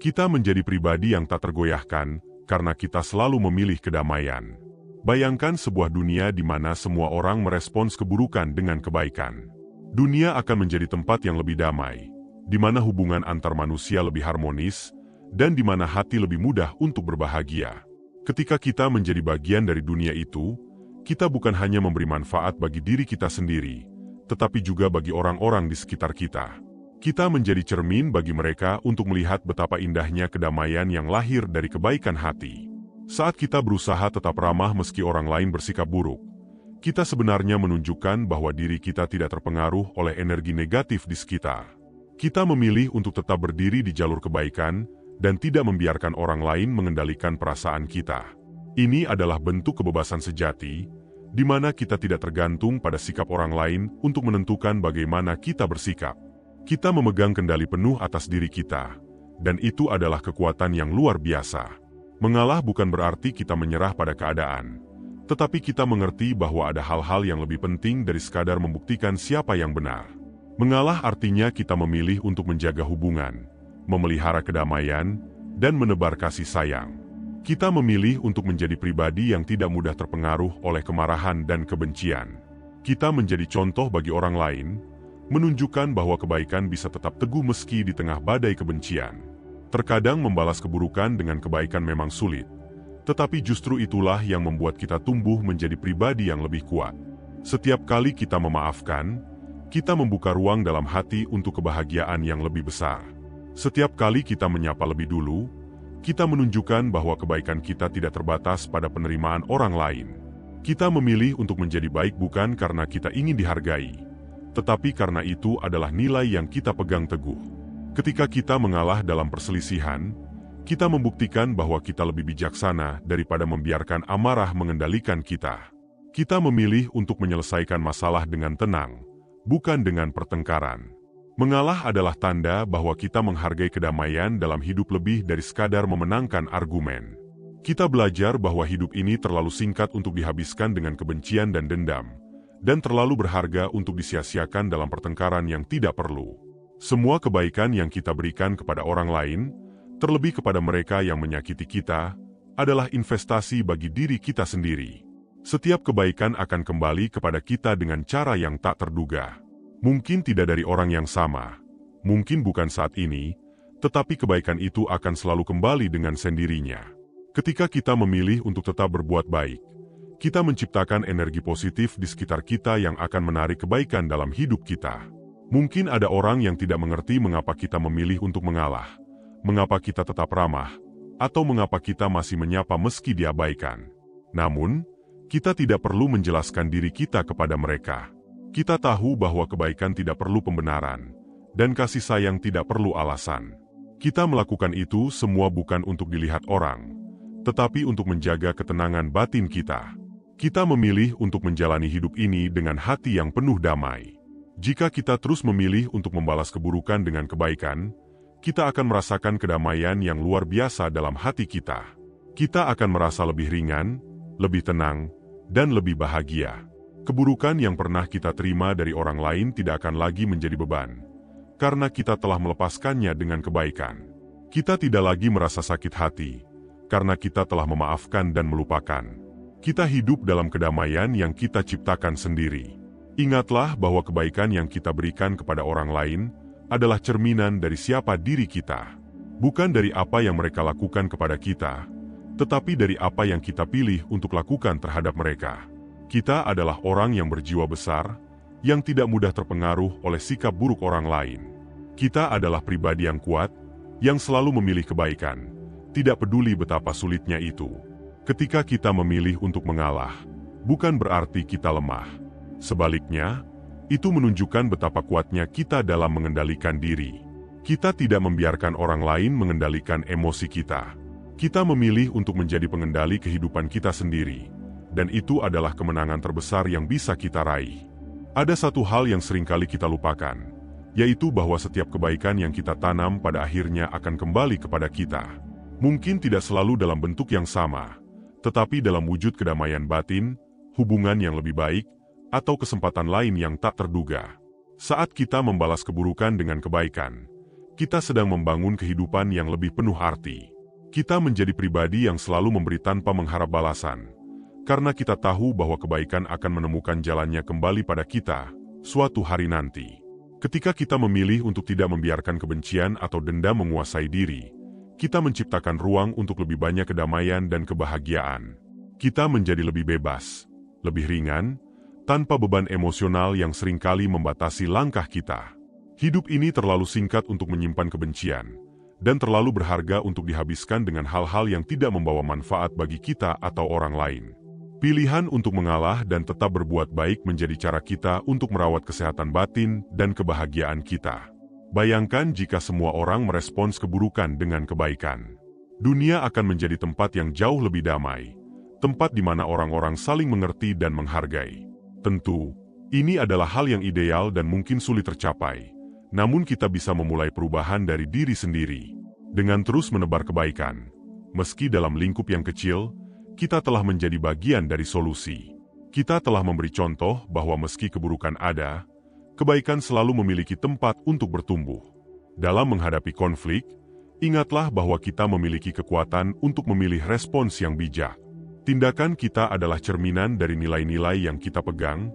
Kita menjadi pribadi yang tak tergoyahkan, karena kita selalu memilih kedamaian. Bayangkan sebuah dunia di mana semua orang merespons keburukan dengan kebaikan. Dunia akan menjadi tempat yang lebih damai, di mana hubungan antar manusia lebih harmonis, dan di mana hati lebih mudah untuk berbahagia. Ketika kita menjadi bagian dari dunia itu, kita bukan hanya memberi manfaat bagi diri kita sendiri, tetapi juga bagi orang-orang di sekitar kita. Kita menjadi cermin bagi mereka untuk melihat betapa indahnya kedamaian yang lahir dari kebaikan hati. Saat kita berusaha tetap ramah meski orang lain bersikap buruk, kita sebenarnya menunjukkan bahwa diri kita tidak terpengaruh oleh energi negatif di sekitar. Kita memilih untuk tetap berdiri di jalur kebaikan, dan tidak membiarkan orang lain mengendalikan perasaan kita. Ini adalah bentuk kebebasan sejati, di mana kita tidak tergantung pada sikap orang lain untuk menentukan bagaimana kita bersikap. Kita memegang kendali penuh atas diri kita, dan itu adalah kekuatan yang luar biasa. Mengalah bukan berarti kita menyerah pada keadaan, Tetapi kita mengerti bahwa ada hal-hal yang lebih penting dari sekadar membuktikan siapa yang benar. Mengalah artinya kita memilih untuk menjaga hubungan, memelihara kedamaian, dan menebar kasih sayang. Kita memilih untuk menjadi pribadi yang tidak mudah terpengaruh oleh kemarahan dan kebencian. Kita menjadi contoh bagi orang lain, menunjukkan bahwa kebaikan bisa tetap teguh meski di tengah badai kebencian. Terkadang membalas keburukan dengan kebaikan memang sulit, tetapi justru itulah yang membuat kita tumbuh menjadi pribadi yang lebih kuat. Setiap kali kita memaafkan, kita membuka ruang dalam hati untuk kebahagiaan yang lebih besar. Setiap kali kita menyapa lebih dulu, kita menunjukkan bahwa kebaikan kita tidak terbatas pada penerimaan orang lain. Kita memilih untuk menjadi baik bukan karena kita ingin dihargai, tetapi karena itu adalah nilai yang kita pegang teguh. Ketika kita mengalah dalam perselisihan, kita membuktikan bahwa kita lebih bijaksana daripada membiarkan amarah mengendalikan kita. Kita memilih untuk menyelesaikan masalah dengan tenang, bukan dengan pertengkaran. Mengalah adalah tanda bahwa kita menghargai kedamaian dalam hidup lebih dari sekadar memenangkan argumen. Kita belajar bahwa hidup ini terlalu singkat untuk dihabiskan dengan kebencian dan dendam, dan terlalu berharga untuk disia-siakan dalam pertengkaran yang tidak perlu. Semua kebaikan yang kita berikan kepada orang lain, terlebih kepada mereka yang menyakiti kita, adalah investasi bagi diri kita sendiri. Setiap kebaikan akan kembali kepada kita dengan cara yang tak terduga. Mungkin tidak dari orang yang sama, mungkin bukan saat ini, tetapi kebaikan itu akan selalu kembali dengan sendirinya. Ketika kita memilih untuk tetap berbuat baik, kita menciptakan energi positif di sekitar kita yang akan menarik kebaikan dalam hidup kita. Mungkin ada orang yang tidak mengerti mengapa kita memilih untuk mengalah, mengapa kita tetap ramah, atau mengapa kita masih menyapa meski diabaikan. Namun, kita tidak perlu menjelaskan diri kita kepada mereka. Kita tahu bahwa kebaikan tidak perlu pembenaran, dan kasih sayang tidak perlu alasan. Kita melakukan itu semua bukan untuk dilihat orang, tetapi untuk menjaga ketenangan batin kita. Kita memilih untuk menjalani hidup ini dengan hati yang penuh damai. Jika kita terus memilih untuk membalas keburukan dengan kebaikan, kita akan merasakan kedamaian yang luar biasa dalam hati kita. Kita akan merasa lebih ringan, lebih tenang, dan lebih bahagia. Keburukan yang pernah kita terima dari orang lain tidak akan lagi menjadi beban, karena kita telah melepaskannya dengan kebaikan. Kita tidak lagi merasa sakit hati, karena kita telah memaafkan dan melupakan. Kita hidup dalam kedamaian yang kita ciptakan sendiri. Ingatlah bahwa kebaikan yang kita berikan kepada orang lain adalah cerminan dari siapa diri kita. Bukan dari apa yang mereka lakukan kepada kita, tetapi dari apa yang kita pilih untuk lakukan terhadap mereka. Kita adalah orang yang berjiwa besar, yang tidak mudah terpengaruh oleh sikap buruk orang lain. Kita adalah pribadi yang kuat, yang selalu memilih kebaikan, tidak peduli betapa sulitnya itu. Ketika kita memilih untuk mengalah, bukan berarti kita lemah. Sebaliknya, itu menunjukkan betapa kuatnya kita dalam mengendalikan diri. Kita tidak membiarkan orang lain mengendalikan emosi kita. Kita memilih untuk menjadi pengendali kehidupan kita sendiri, dan itu adalah kemenangan terbesar yang bisa kita raih. Ada satu hal yang seringkali kita lupakan, yaitu bahwa setiap kebaikan yang kita tanam pada akhirnya akan kembali kepada kita. Mungkin tidak selalu dalam bentuk yang sama, tetapi dalam wujud kedamaian batin, hubungan yang lebih baik, atau kesempatan lain yang tak terduga. Saat kita membalas keburukan dengan kebaikan, kita sedang membangun kehidupan yang lebih penuh arti. Kita menjadi pribadi yang selalu memberi tanpa mengharap balasan, karena kita tahu bahwa kebaikan akan menemukan jalannya kembali pada kita suatu hari nanti. Ketika kita memilih untuk tidak membiarkan kebencian atau dendam menguasai diri, kita menciptakan ruang untuk lebih banyak kedamaian dan kebahagiaan. Kita menjadi lebih bebas, lebih ringan, tanpa beban emosional yang seringkali membatasi langkah kita. Hidup ini terlalu singkat untuk menyimpan kebencian, dan terlalu berharga untuk dihabiskan dengan hal-hal yang tidak membawa manfaat bagi kita atau orang lain. Pilihan untuk mengalah dan tetap berbuat baik menjadi cara kita untuk merawat kesehatan batin dan kebahagiaan kita. Bayangkan jika semua orang merespons keburukan dengan kebaikan. Dunia akan menjadi tempat yang jauh lebih damai, tempat di mana orang-orang saling mengerti dan menghargai. Tentu, ini adalah hal yang ideal dan mungkin sulit tercapai, namun kita bisa memulai perubahan dari diri sendiri. Dengan terus menebar kebaikan, meski dalam lingkup yang kecil, kita telah menjadi bagian dari solusi. Kita telah memberi contoh bahwa meski keburukan ada, kebaikan selalu memiliki tempat untuk bertumbuh. Dalam menghadapi konflik, ingatlah bahwa kita memiliki kekuatan untuk memilih respons yang bijak. Tindakan kita adalah cerminan dari nilai-nilai yang kita pegang,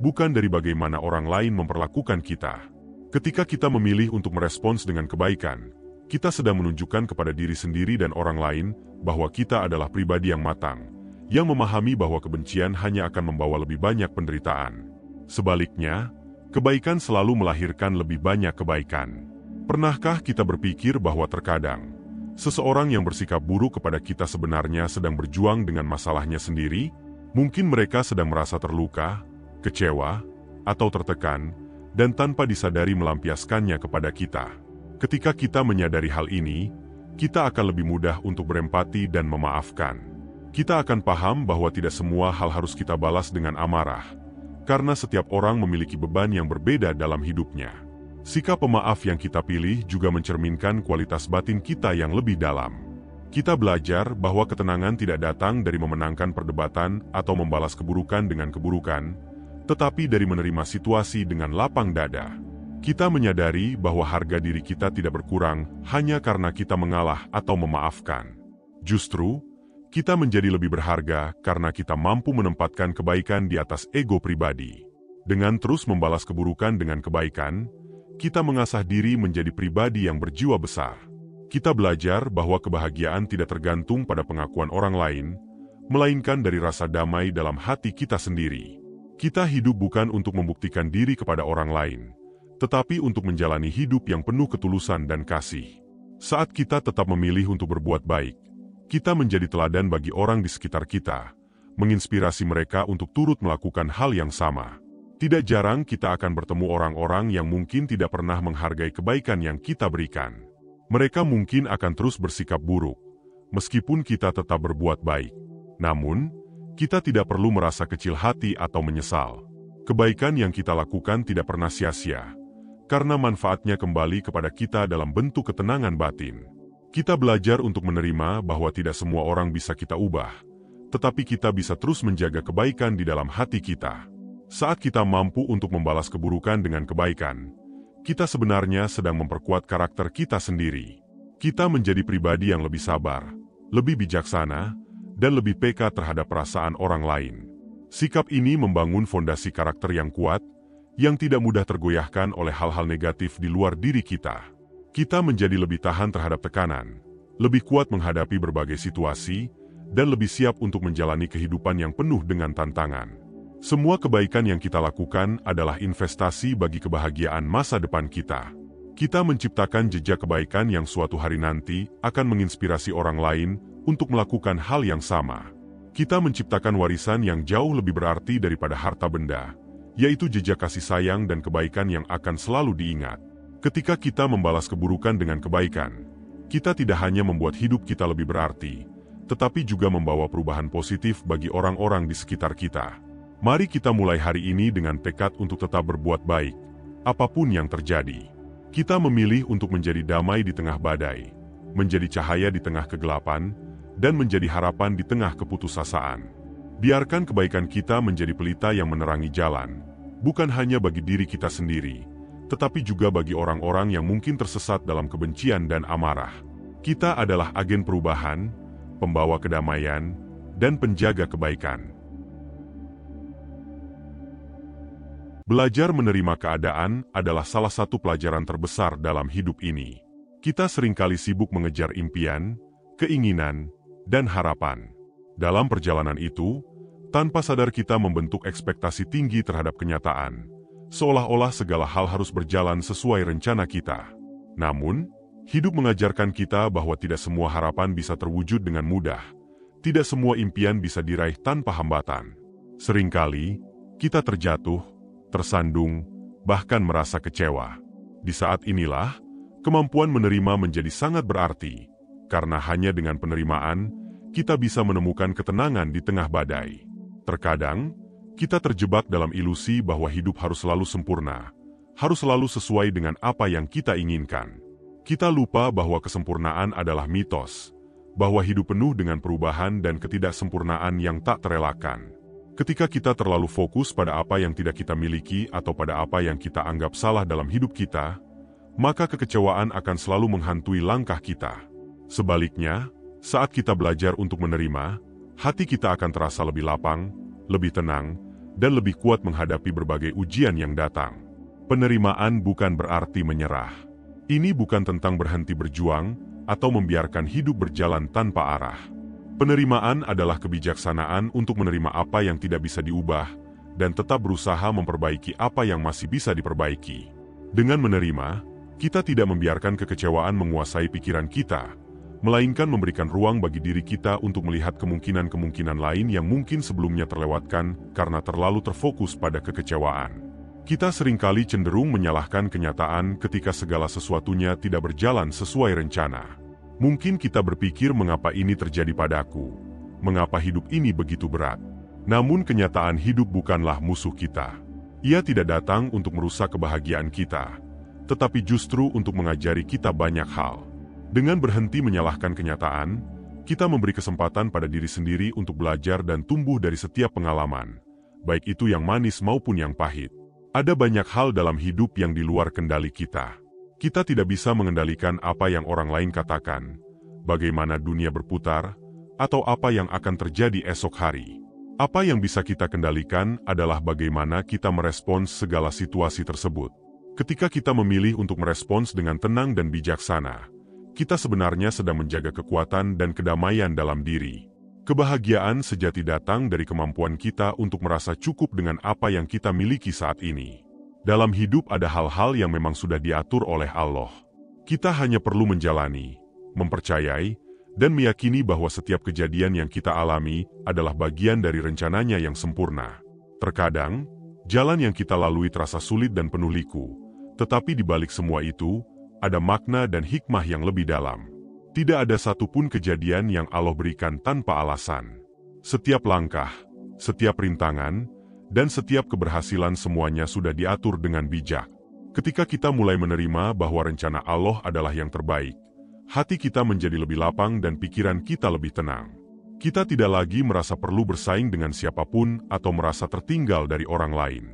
bukan dari bagaimana orang lain memperlakukan kita. Ketika kita memilih untuk merespons dengan kebaikan, kita sedang menunjukkan kepada diri sendiri dan orang lain bahwa kita adalah pribadi yang matang, yang memahami bahwa kebencian hanya akan membawa lebih banyak penderitaan. Sebaliknya, kebaikan selalu melahirkan lebih banyak kebaikan. Pernahkah kita berpikir bahwa terkadang seseorang yang bersikap buruk kepada kita sebenarnya sedang berjuang dengan masalahnya sendiri? Mungkin mereka sedang merasa terluka, kecewa, atau tertekan, dan tanpa disadari melampiaskannya kepada kita. Ketika kita menyadari hal ini, kita akan lebih mudah untuk berempati dan memaafkan. Kita akan paham bahwa tidak semua hal harus kita balas dengan amarah, karena setiap orang memiliki beban yang berbeda dalam hidupnya. Sikap pemaaf yang kita pilih juga mencerminkan kualitas batin kita yang lebih dalam. Kita belajar bahwa ketenangan tidak datang dari memenangkan perdebatan atau membalas keburukan dengan keburukan, tetapi dari menerima situasi dengan lapang dada. Kita menyadari bahwa harga diri kita tidak berkurang hanya karena kita mengalah atau memaafkan. Justru, kita menjadi lebih berharga karena kita mampu menempatkan kebaikan di atas ego pribadi. Dengan terus membalas keburukan dengan kebaikan, kita mengasah diri menjadi pribadi yang berjiwa besar. Kita belajar bahwa kebahagiaan tidak tergantung pada pengakuan orang lain, melainkan dari rasa damai dalam hati kita sendiri. Kita hidup bukan untuk membuktikan diri kepada orang lain, tetapi untuk menjalani hidup yang penuh ketulusan dan kasih. Saat kita tetap memilih untuk berbuat baik, kita menjadi teladan bagi orang di sekitar kita, menginspirasi mereka untuk turut melakukan hal yang sama. Tidak jarang kita akan bertemu orang-orang yang mungkin tidak pernah menghargai kebaikan yang kita berikan. Mereka mungkin akan terus bersikap buruk, meskipun kita tetap berbuat baik. Namun, kita tidak perlu merasa kecil hati atau menyesal. Kebaikan yang kita lakukan tidak pernah sia-sia, karena manfaatnya kembali kepada kita dalam bentuk ketenangan batin. Kita belajar untuk menerima bahwa tidak semua orang bisa kita ubah, tetapi kita bisa terus menjaga kebaikan di dalam hati kita. Saat kita mampu untuk membalas keburukan dengan kebaikan, kita sebenarnya sedang memperkuat karakter kita sendiri. Kita menjadi pribadi yang lebih sabar, lebih bijaksana, dan lebih peka terhadap perasaan orang lain. Sikap ini membangun fondasi karakter yang kuat, yang tidak mudah tergoyahkan oleh hal-hal negatif di luar diri kita. Kita menjadi lebih tahan terhadap tekanan, lebih kuat menghadapi berbagai situasi, dan lebih siap untuk menjalani kehidupan yang penuh dengan tantangan. Semua kebaikan yang kita lakukan adalah investasi bagi kebahagiaan masa depan kita. Kita menciptakan jejak kebaikan yang suatu hari nanti akan menginspirasi orang lain untuk melakukan hal yang sama. Kita menciptakan warisan yang jauh lebih berarti daripada harta benda, yaitu jejak kasih sayang dan kebaikan yang akan selalu diingat. Ketika kita membalas keburukan dengan kebaikan, kita tidak hanya membuat hidup kita lebih berarti, tetapi juga membawa perubahan positif bagi orang-orang di sekitar kita. Mari kita mulai hari ini dengan tekad untuk tetap berbuat baik, apapun yang terjadi. Kita memilih untuk menjadi damai di tengah badai, menjadi cahaya di tengah kegelapan, dan menjadi harapan di tengah keputusasaan. Biarkan kebaikan kita menjadi pelita yang menerangi jalan, bukan hanya bagi diri kita sendiri, tetapi juga bagi orang-orang yang mungkin tersesat dalam kebencian dan amarah. Kita adalah agen perubahan, pembawa kedamaian, dan penjaga kebaikan. Belajar menerima keadaan adalah salah satu pelajaran terbesar dalam hidup ini. Kita seringkali sibuk mengejar impian, keinginan, dan harapan. Dalam perjalanan itu, tanpa sadar kita membentuk ekspektasi tinggi terhadap kenyataan, seolah-olah segala hal harus berjalan sesuai rencana kita. Namun, hidup mengajarkan kita bahwa tidak semua harapan bisa terwujud dengan mudah. Tidak semua impian bisa diraih tanpa hambatan. Seringkali, kita terjatuh, tersandung, bahkan merasa kecewa. Di saat inilah, kemampuan menerima menjadi sangat berarti, karena hanya dengan penerimaan, kita bisa menemukan ketenangan di tengah badai. Terkadang, kita terjebak dalam ilusi bahwa hidup harus selalu sempurna, harus selalu sesuai dengan apa yang kita inginkan. Kita lupa bahwa kesempurnaan adalah mitos, bahwa hidup penuh dengan perubahan dan ketidaksempurnaan yang tak terelakkan. Ketika kita terlalu fokus pada apa yang tidak kita miliki atau pada apa yang kita anggap salah dalam hidup kita, maka kekecewaan akan selalu menghantui langkah kita. Sebaliknya, saat kita belajar untuk menerima, hati kita akan terasa lebih lapang, lebih tenang, dan lebih kuat menghadapi berbagai ujian yang datang. Penerimaan bukan berarti menyerah. Ini bukan tentang berhenti berjuang atau membiarkan hidup berjalan tanpa arah. Penerimaan adalah kebijaksanaan untuk menerima apa yang tidak bisa diubah dan tetap berusaha memperbaiki apa yang masih bisa diperbaiki. Dengan menerima, kita tidak membiarkan kekecewaan menguasai pikiran kita, melainkan memberikan ruang bagi diri kita untuk melihat kemungkinan-kemungkinan lain yang mungkin sebelumnya terlewatkan karena terlalu terfokus pada kekecewaan. Kita seringkali cenderung menyalahkan kenyataan ketika segala sesuatunya tidak berjalan sesuai rencana. Mungkin kita berpikir, mengapa ini terjadi padaku? Mengapa hidup ini begitu berat? Namun kenyataan hidup bukanlah musuh kita. Ia tidak datang untuk merusak kebahagiaan kita, tetapi justru untuk mengajari kita banyak hal. Dengan berhenti menyalahkan kenyataan, kita memberi kesempatan pada diri sendiri untuk belajar dan tumbuh dari setiap pengalaman, baik itu yang manis maupun yang pahit. Ada banyak hal dalam hidup yang di luar kendali kita. Kita tidak bisa mengendalikan apa yang orang lain katakan, bagaimana dunia berputar, atau apa yang akan terjadi esok hari. Apa yang bisa kita kendalikan adalah bagaimana kita merespons segala situasi tersebut. Ketika kita memilih untuk merespons dengan tenang dan bijaksana, kita sebenarnya sedang menjaga kekuatan dan kedamaian dalam diri. Kebahagiaan sejati datang dari kemampuan kita untuk merasa cukup dengan apa yang kita miliki saat ini. Dalam hidup ada hal-hal yang memang sudah diatur oleh Allah. Kita hanya perlu menjalani, mempercayai, dan meyakini bahwa setiap kejadian yang kita alami adalah bagian dari rencananya yang sempurna. Terkadang, jalan yang kita lalui terasa sulit dan penuh liku, tetapi di balik semua itu, ada makna dan hikmah yang lebih dalam. Tidak ada satupun kejadian yang Allah berikan tanpa alasan. Setiap langkah, setiap rintangan, dan setiap keberhasilan semuanya sudah diatur dengan bijak. Ketika kita mulai menerima bahwa rencana Allah adalah yang terbaik, hati kita menjadi lebih lapang dan pikiran kita lebih tenang. Kita tidak lagi merasa perlu bersaing dengan siapapun atau merasa tertinggal dari orang lain.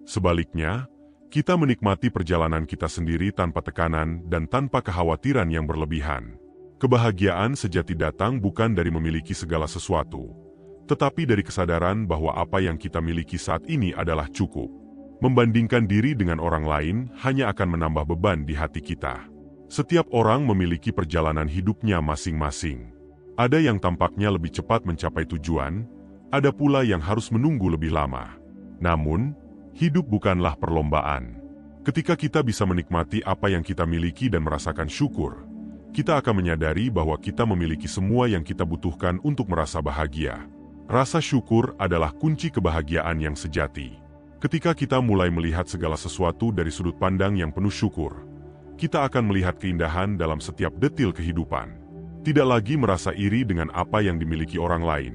Sebaliknya, kita menikmati perjalanan kita sendiri tanpa tekanan dan tanpa kekhawatiran yang berlebihan. Kebahagiaan sejati datang bukan dari memiliki segala sesuatu, tetapi dari kesadaran bahwa apa yang kita miliki saat ini adalah cukup. Membandingkan diri dengan orang lain hanya akan menambah beban di hati kita. Setiap orang memiliki perjalanan hidupnya masing-masing. Ada yang tampaknya lebih cepat mencapai tujuan, ada pula yang harus menunggu lebih lama. Namun, hidup bukanlah perlombaan. Ketika kita bisa menikmati apa yang kita miliki dan merasakan syukur, kita akan menyadari bahwa kita memiliki semua yang kita butuhkan untuk merasa bahagia. Rasa syukur adalah kunci kebahagiaan yang sejati. Ketika kita mulai melihat segala sesuatu dari sudut pandang yang penuh syukur, kita akan melihat keindahan dalam setiap detil kehidupan. Tidak lagi merasa iri dengan apa yang dimiliki orang lain,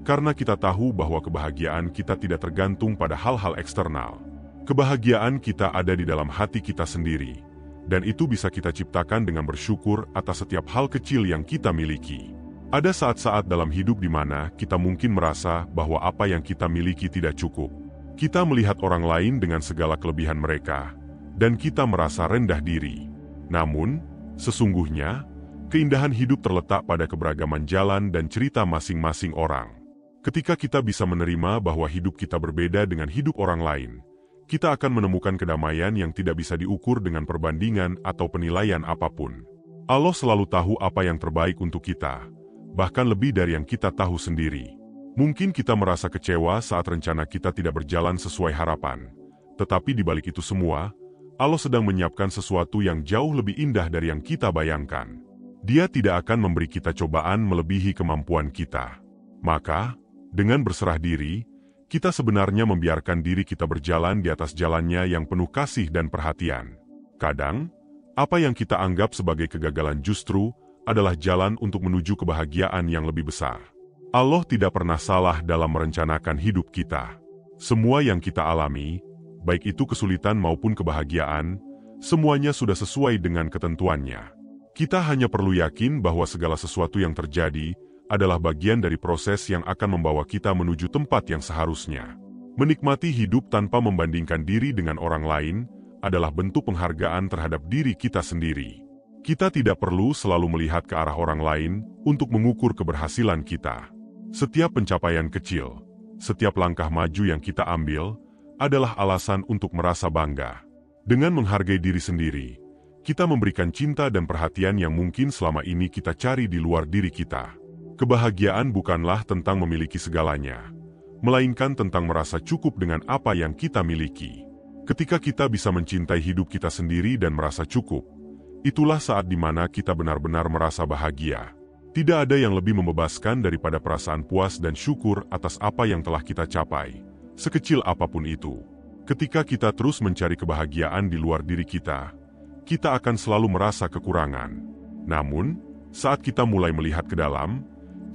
karena kita tahu bahwa kebahagiaan kita tidak tergantung pada hal-hal eksternal. Kebahagiaan kita ada di dalam hati kita sendiri, dan itu bisa kita ciptakan dengan bersyukur atas setiap hal kecil yang kita miliki. Ada saat-saat dalam hidup di mana kita mungkin merasa bahwa apa yang kita miliki tidak cukup. Kita melihat orang lain dengan segala kelebihan mereka, dan kita merasa rendah diri. Namun, sesungguhnya, keindahan hidup terletak pada keberagaman jalan dan cerita masing-masing orang. Ketika kita bisa menerima bahwa hidup kita berbeda dengan hidup orang lain, kita akan menemukan kedamaian yang tidak bisa diukur dengan perbandingan atau penilaian apapun. Allah selalu tahu apa yang terbaik untuk kita, bahkan lebih dari yang kita tahu sendiri. Mungkin kita merasa kecewa saat rencana kita tidak berjalan sesuai harapan, tetapi di balik itu semua, Allah sedang menyiapkan sesuatu yang jauh lebih indah dari yang kita bayangkan. Dia tidak akan memberi kita cobaan melebihi kemampuan kita. Maka, dengan berserah diri, kita sebenarnya membiarkan diri kita berjalan di atas jalannya yang penuh kasih dan perhatian. Kadang, apa yang kita anggap sebagai kegagalan justru adalah jalan untuk menuju kebahagiaan yang lebih besar. Allah tidak pernah salah dalam merencanakan hidup kita. Semua yang kita alami, baik itu kesulitan maupun kebahagiaan, semuanya sudah sesuai dengan ketentuannya. Kita hanya perlu yakin bahwa segala sesuatu yang terjadi adalah bagian dari proses yang akan membawa kita menuju tempat yang seharusnya. Menikmati hidup tanpa membandingkan diri dengan orang lain adalah bentuk penghargaan terhadap diri kita sendiri. Kita tidak perlu selalu melihat ke arah orang lain untuk mengukur keberhasilan kita. Setiap pencapaian kecil, setiap langkah maju yang kita ambil adalah alasan untuk merasa bangga. Dengan menghargai diri sendiri, kita memberikan cinta dan perhatian yang mungkin selama ini kita cari di luar diri kita. Kebahagiaan bukanlah tentang memiliki segalanya, melainkan tentang merasa cukup dengan apa yang kita miliki. Ketika kita bisa mencintai hidup kita sendiri dan merasa cukup, itulah saat di mana kita benar-benar merasa bahagia. Tidak ada yang lebih membebaskan daripada perasaan puas dan syukur atas apa yang telah kita capai, sekecil apapun itu. Ketika kita terus mencari kebahagiaan di luar diri kita akan selalu merasa kekurangan. Namun, saat kita mulai melihat ke dalam,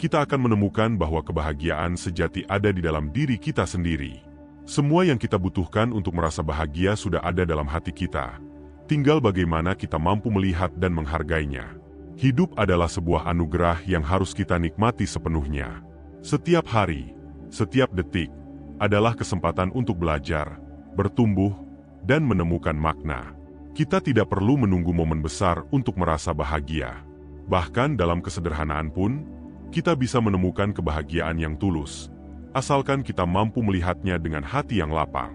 kita akan menemukan bahwa kebahagiaan sejati ada di dalam diri kita sendiri. Semua yang kita butuhkan untuk merasa bahagia sudah ada dalam hati kita. Tinggal bagaimana kita mampu melihat dan menghargainya. Hidup adalah sebuah anugerah yang harus kita nikmati sepenuhnya. Setiap hari, setiap detik, adalah kesempatan untuk belajar, bertumbuh, dan menemukan makna. Kita tidak perlu menunggu momen besar untuk merasa bahagia. Bahkan dalam kesederhanaan pun, kita bisa menemukan kebahagiaan yang tulus, asalkan kita mampu melihatnya dengan hati yang lapang.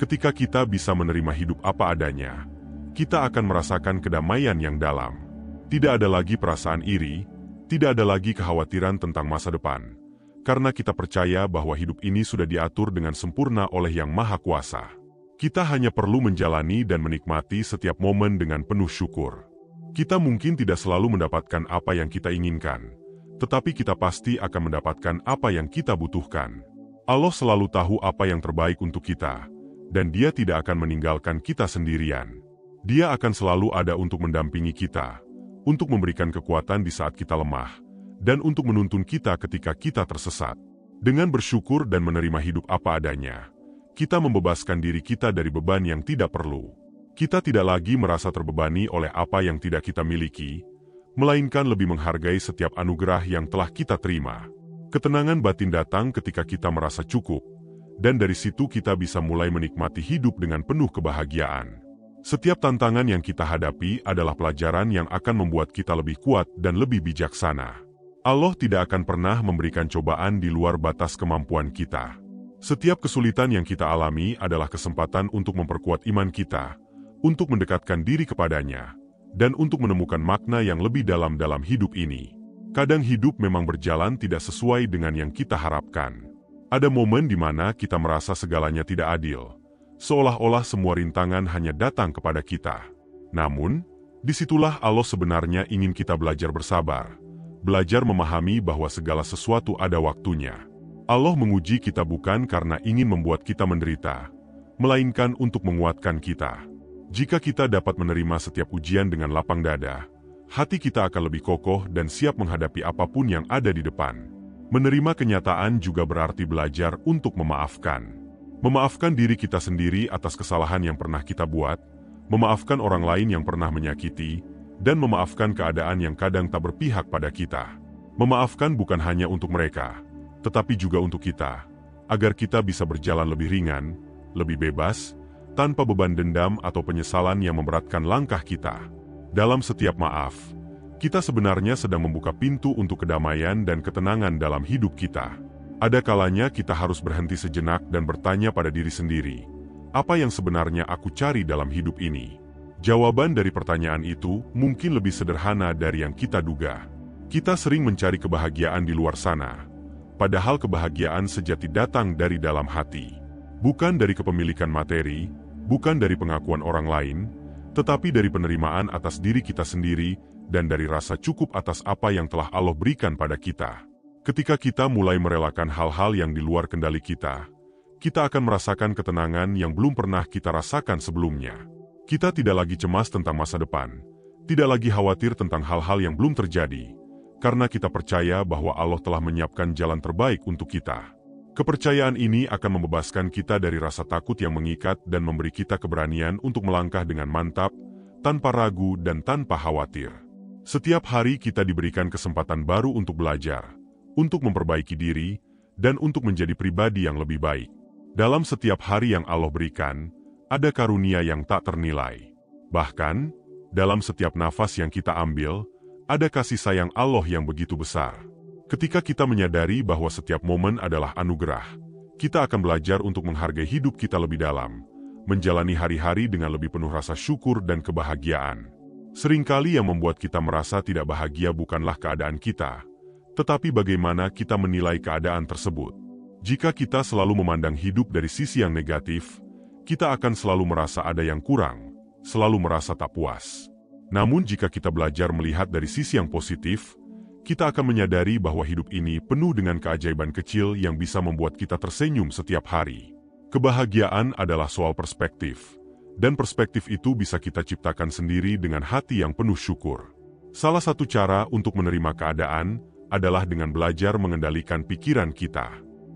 Ketika kita bisa menerima hidup apa adanya, kita akan merasakan kedamaian yang dalam. Tidak ada lagi perasaan iri, tidak ada lagi kekhawatiran tentang masa depan, karena kita percaya bahwa hidup ini sudah diatur dengan sempurna oleh Yang Maha Kuasa. Kita hanya perlu menjalani dan menikmati setiap momen dengan penuh syukur. Kita mungkin tidak selalu mendapatkan apa yang kita inginkan, tetapi kita pasti akan mendapatkan apa yang kita butuhkan. Allah selalu tahu apa yang terbaik untuk kita, dan Dia tidak akan meninggalkan kita sendirian. Dia akan selalu ada untuk mendampingi kita, untuk memberikan kekuatan di saat kita lemah, dan untuk menuntun kita ketika kita tersesat. Dengan bersyukur dan menerima hidup apa adanya, kita membebaskan diri kita dari beban yang tidak perlu. Kita tidak lagi merasa terbebani oleh apa yang tidak kita miliki, melainkan lebih menghargai setiap anugerah yang telah kita terima. Ketenangan batin datang ketika kita merasa cukup, dan dari situ kita bisa mulai menikmati hidup dengan penuh kebahagiaan. Setiap tantangan yang kita hadapi adalah pelajaran yang akan membuat kita lebih kuat dan lebih bijaksana. Allah tidak akan pernah memberikan cobaan di luar batas kemampuan kita. Setiap kesulitan yang kita alami adalah kesempatan untuk memperkuat iman kita, untuk mendekatkan diri kepadanya, dan untuk menemukan makna yang lebih dalam hidup ini. Kadang hidup memang berjalan tidak sesuai dengan yang kita harapkan. Ada momen di mana kita merasa segalanya tidak adil, seolah-olah semua rintangan hanya datang kepada kita. Namun, disitulah Allah sebenarnya ingin kita belajar bersabar, belajar memahami bahwa segala sesuatu ada waktunya. Allah menguji kita bukan karena ingin membuat kita menderita, melainkan untuk menguatkan kita. Jika kita dapat menerima setiap ujian dengan lapang dada, hati kita akan lebih kokoh dan siap menghadapi apapun yang ada di depan. Menerima kenyataan juga berarti belajar untuk memaafkan. Memaafkan diri kita sendiri atas kesalahan yang pernah kita buat, memaafkan orang lain yang pernah menyakiti, dan memaafkan keadaan yang kadang tak berpihak pada kita. Memaafkan bukan hanya untuk mereka, tetapi juga untuk kita, agar kita bisa berjalan lebih ringan, lebih bebas, tanpa beban dendam atau penyesalan yang memberatkan langkah kita. Dalam setiap maaf, kita sebenarnya sedang membuka pintu untuk kedamaian dan ketenangan dalam hidup kita. Ada kalanya kita harus berhenti sejenak dan bertanya pada diri sendiri, apa yang sebenarnya aku cari dalam hidup ini? Jawaban dari pertanyaan itu mungkin lebih sederhana dari yang kita duga. Kita sering mencari kebahagiaan di luar sana, padahal kebahagiaan sejati datang dari dalam hati. Bukan dari kepemilikan materi, bukan dari pengakuan orang lain, tetapi dari penerimaan atas diri kita sendiri dan dari rasa cukup atas apa yang telah Allah berikan pada kita. Ketika kita mulai merelakan hal-hal yang di luar kendali kita akan merasakan ketenangan yang belum pernah kita rasakan sebelumnya. Kita tidak lagi cemas tentang masa depan, tidak lagi khawatir tentang hal-hal yang belum terjadi, karena kita percaya bahwa Allah telah menyiapkan jalan terbaik untuk kita. Kepercayaan ini akan membebaskan kita dari rasa takut yang mengikat dan memberi kita keberanian untuk melangkah dengan mantap, tanpa ragu dan tanpa khawatir. Setiap hari kita diberikan kesempatan baru untuk belajar, untuk memperbaiki diri, dan untuk menjadi pribadi yang lebih baik. Dalam setiap hari yang Allah berikan, ada karunia yang tak ternilai. Bahkan, dalam setiap nafas yang kita ambil, ada kasih sayang Allah yang begitu besar. Ketika kita menyadari bahwa setiap momen adalah anugerah, kita akan belajar untuk menghargai hidup kita lebih dalam, menjalani hari-hari dengan lebih penuh rasa syukur dan kebahagiaan. Seringkali yang membuat kita merasa tidak bahagia bukanlah keadaan kita, tetapi bagaimana kita menilai keadaan tersebut. Jika kita selalu memandang hidup dari sisi yang negatif, kita akan selalu merasa ada yang kurang, selalu merasa tak puas. Namun jika kita belajar melihat dari sisi yang positif, kita akan menyadari bahwa hidup ini penuh dengan keajaiban kecil yang bisa membuat kita tersenyum setiap hari. Kebahagiaan adalah soal perspektif, dan perspektif itu bisa kita ciptakan sendiri dengan hati yang penuh syukur. Salah satu cara untuk menerima keadaan adalah dengan belajar mengendalikan pikiran kita.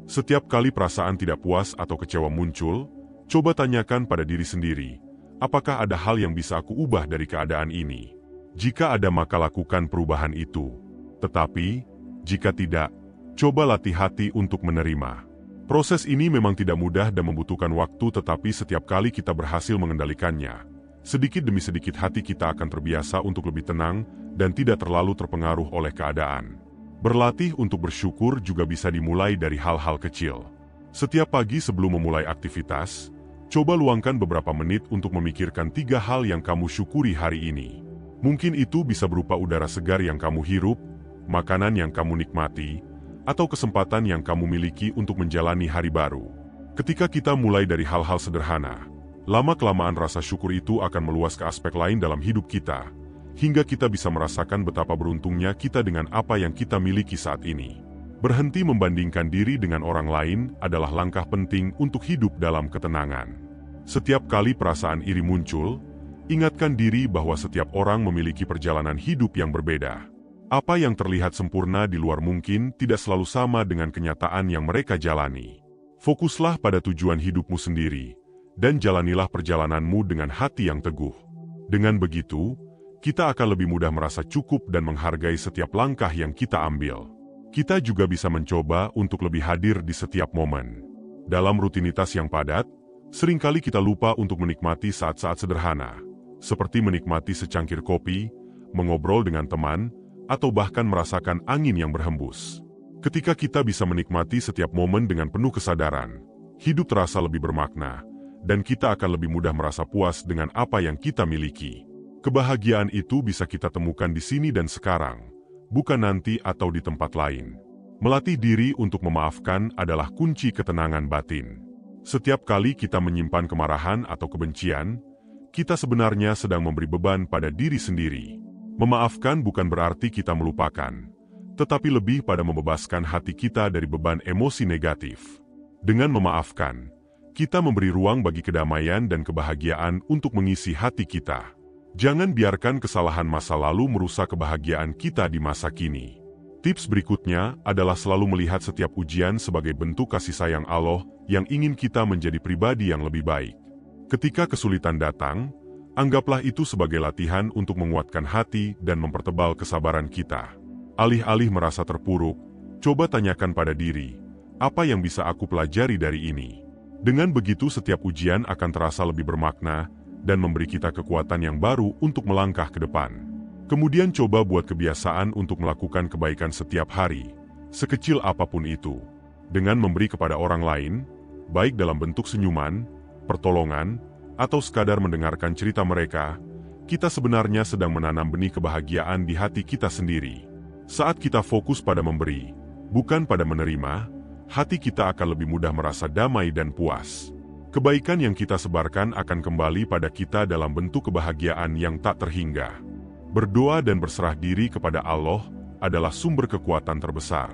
Setiap kali perasaan tidak puas atau kecewa muncul, coba tanyakan pada diri sendiri, apakah ada hal yang bisa aku ubah dari keadaan ini? Jika ada maka lakukan perubahan itu. Tetapi, jika tidak, coba latih hati untuk menerima. Proses ini memang tidak mudah dan membutuhkan waktu, tetapi setiap kali kita berhasil mengendalikannya, sedikit demi sedikit hati kita akan terbiasa untuk lebih tenang dan tidak terlalu terpengaruh oleh keadaan. Berlatih untuk bersyukur juga bisa dimulai dari hal-hal kecil. Setiap pagi sebelum memulai aktivitas, coba luangkan beberapa menit untuk memikirkan 3 hal yang kamu syukuri hari ini. Mungkin itu bisa berupa udara segar yang kamu hirup, makanan yang kamu nikmati, atau kesempatan yang kamu miliki untuk menjalani hari baru. Ketika kita mulai dari hal-hal sederhana, lama-kelamaan rasa syukur itu akan meluas ke aspek lain dalam hidup kita, hingga kita bisa merasakan betapa beruntungnya kita dengan apa yang kita miliki saat ini. Berhenti membandingkan diri dengan orang lain adalah langkah penting untuk hidup dalam ketenangan. Setiap kali perasaan iri muncul, ingatkan diri bahwa setiap orang memiliki perjalanan hidup yang berbeda. Apa yang terlihat sempurna di luar mungkin tidak selalu sama dengan kenyataan yang mereka jalani. Fokuslah pada tujuan hidupmu sendiri, dan jalanilah perjalananmu dengan hati yang teguh. Dengan begitu, kita akan lebih mudah merasa cukup dan menghargai setiap langkah yang kita ambil. Kita juga bisa mencoba untuk lebih hadir di setiap momen. Dalam rutinitas yang padat, seringkali kita lupa untuk menikmati saat-saat sederhana, seperti menikmati secangkir kopi, mengobrol dengan teman, atau bahkan merasakan angin yang berhembus. Ketika kita bisa menikmati setiap momen dengan penuh kesadaran, hidup terasa lebih bermakna, dan kita akan lebih mudah merasa puas dengan apa yang kita miliki. Kebahagiaan itu bisa kita temukan di sini dan sekarang, bukan nanti atau di tempat lain. Melatih diri untuk memaafkan adalah kunci ketenangan batin. Setiap kali kita menyimpan kemarahan atau kebencian, kita sebenarnya sedang memberi beban pada diri sendiri. Memaafkan bukan berarti kita melupakan, tetapi lebih pada membebaskan hati kita dari beban emosi negatif. Dengan memaafkan, kita memberi ruang bagi kedamaian dan kebahagiaan untuk mengisi hati kita. Jangan biarkan kesalahan masa lalu merusak kebahagiaan kita di masa kini. Tips berikutnya adalah selalu melihat setiap ujian sebagai bentuk kasih sayang Allah yang ingin kita menjadi pribadi yang lebih baik. Ketika kesulitan datang, anggaplah itu sebagai latihan untuk menguatkan hati dan mempertebal kesabaran kita. Alih-alih merasa terpuruk, coba tanyakan pada diri, apa yang bisa aku pelajari dari ini? Dengan begitu setiap ujian akan terasa lebih bermakna, dan memberi kita kekuatan yang baru untuk melangkah ke depan. Kemudian coba buat kebiasaan untuk melakukan kebaikan setiap hari, sekecil apapun itu. Dengan memberi kepada orang lain, baik dalam bentuk senyuman, pertolongan, atau sekadar mendengarkan cerita mereka, kita sebenarnya sedang menanam benih kebahagiaan di hati kita sendiri. Saat kita fokus pada memberi, bukan pada menerima, hati kita akan lebih mudah merasa damai dan puas. Kebaikan yang kita sebarkan akan kembali pada kita dalam bentuk kebahagiaan yang tak terhingga. Berdoa dan berserah diri kepada Allah adalah sumber kekuatan terbesar.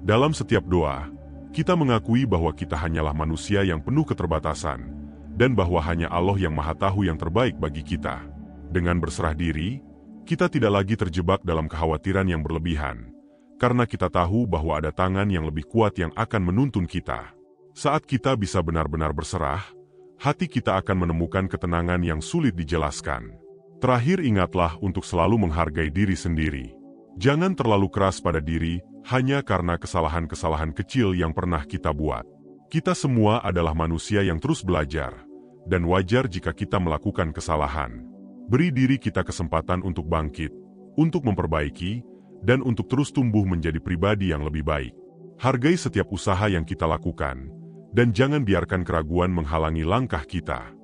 Dalam setiap doa, kita mengakui bahwa kita hanyalah manusia yang penuh keterbatasan, dan bahwa hanya Allah yang Maha Tahu yang terbaik bagi kita. Dengan berserah diri, kita tidak lagi terjebak dalam kekhawatiran yang berlebihan, karena kita tahu bahwa ada tangan yang lebih kuat yang akan menuntun kita. Saat kita bisa benar-benar berserah, hati kita akan menemukan ketenangan yang sulit dijelaskan. Terakhir, ingatlah untuk selalu menghargai diri sendiri. Jangan terlalu keras pada diri hanya karena kesalahan-kesalahan kecil yang pernah kita buat. Kita semua adalah manusia yang terus belajar, dan wajar jika kita melakukan kesalahan. Beri diri kita kesempatan untuk bangkit, untuk memperbaiki, dan untuk terus tumbuh menjadi pribadi yang lebih baik. Hargai setiap usaha yang kita lakukan, dan jangan biarkan keraguan menghalangi langkah kita.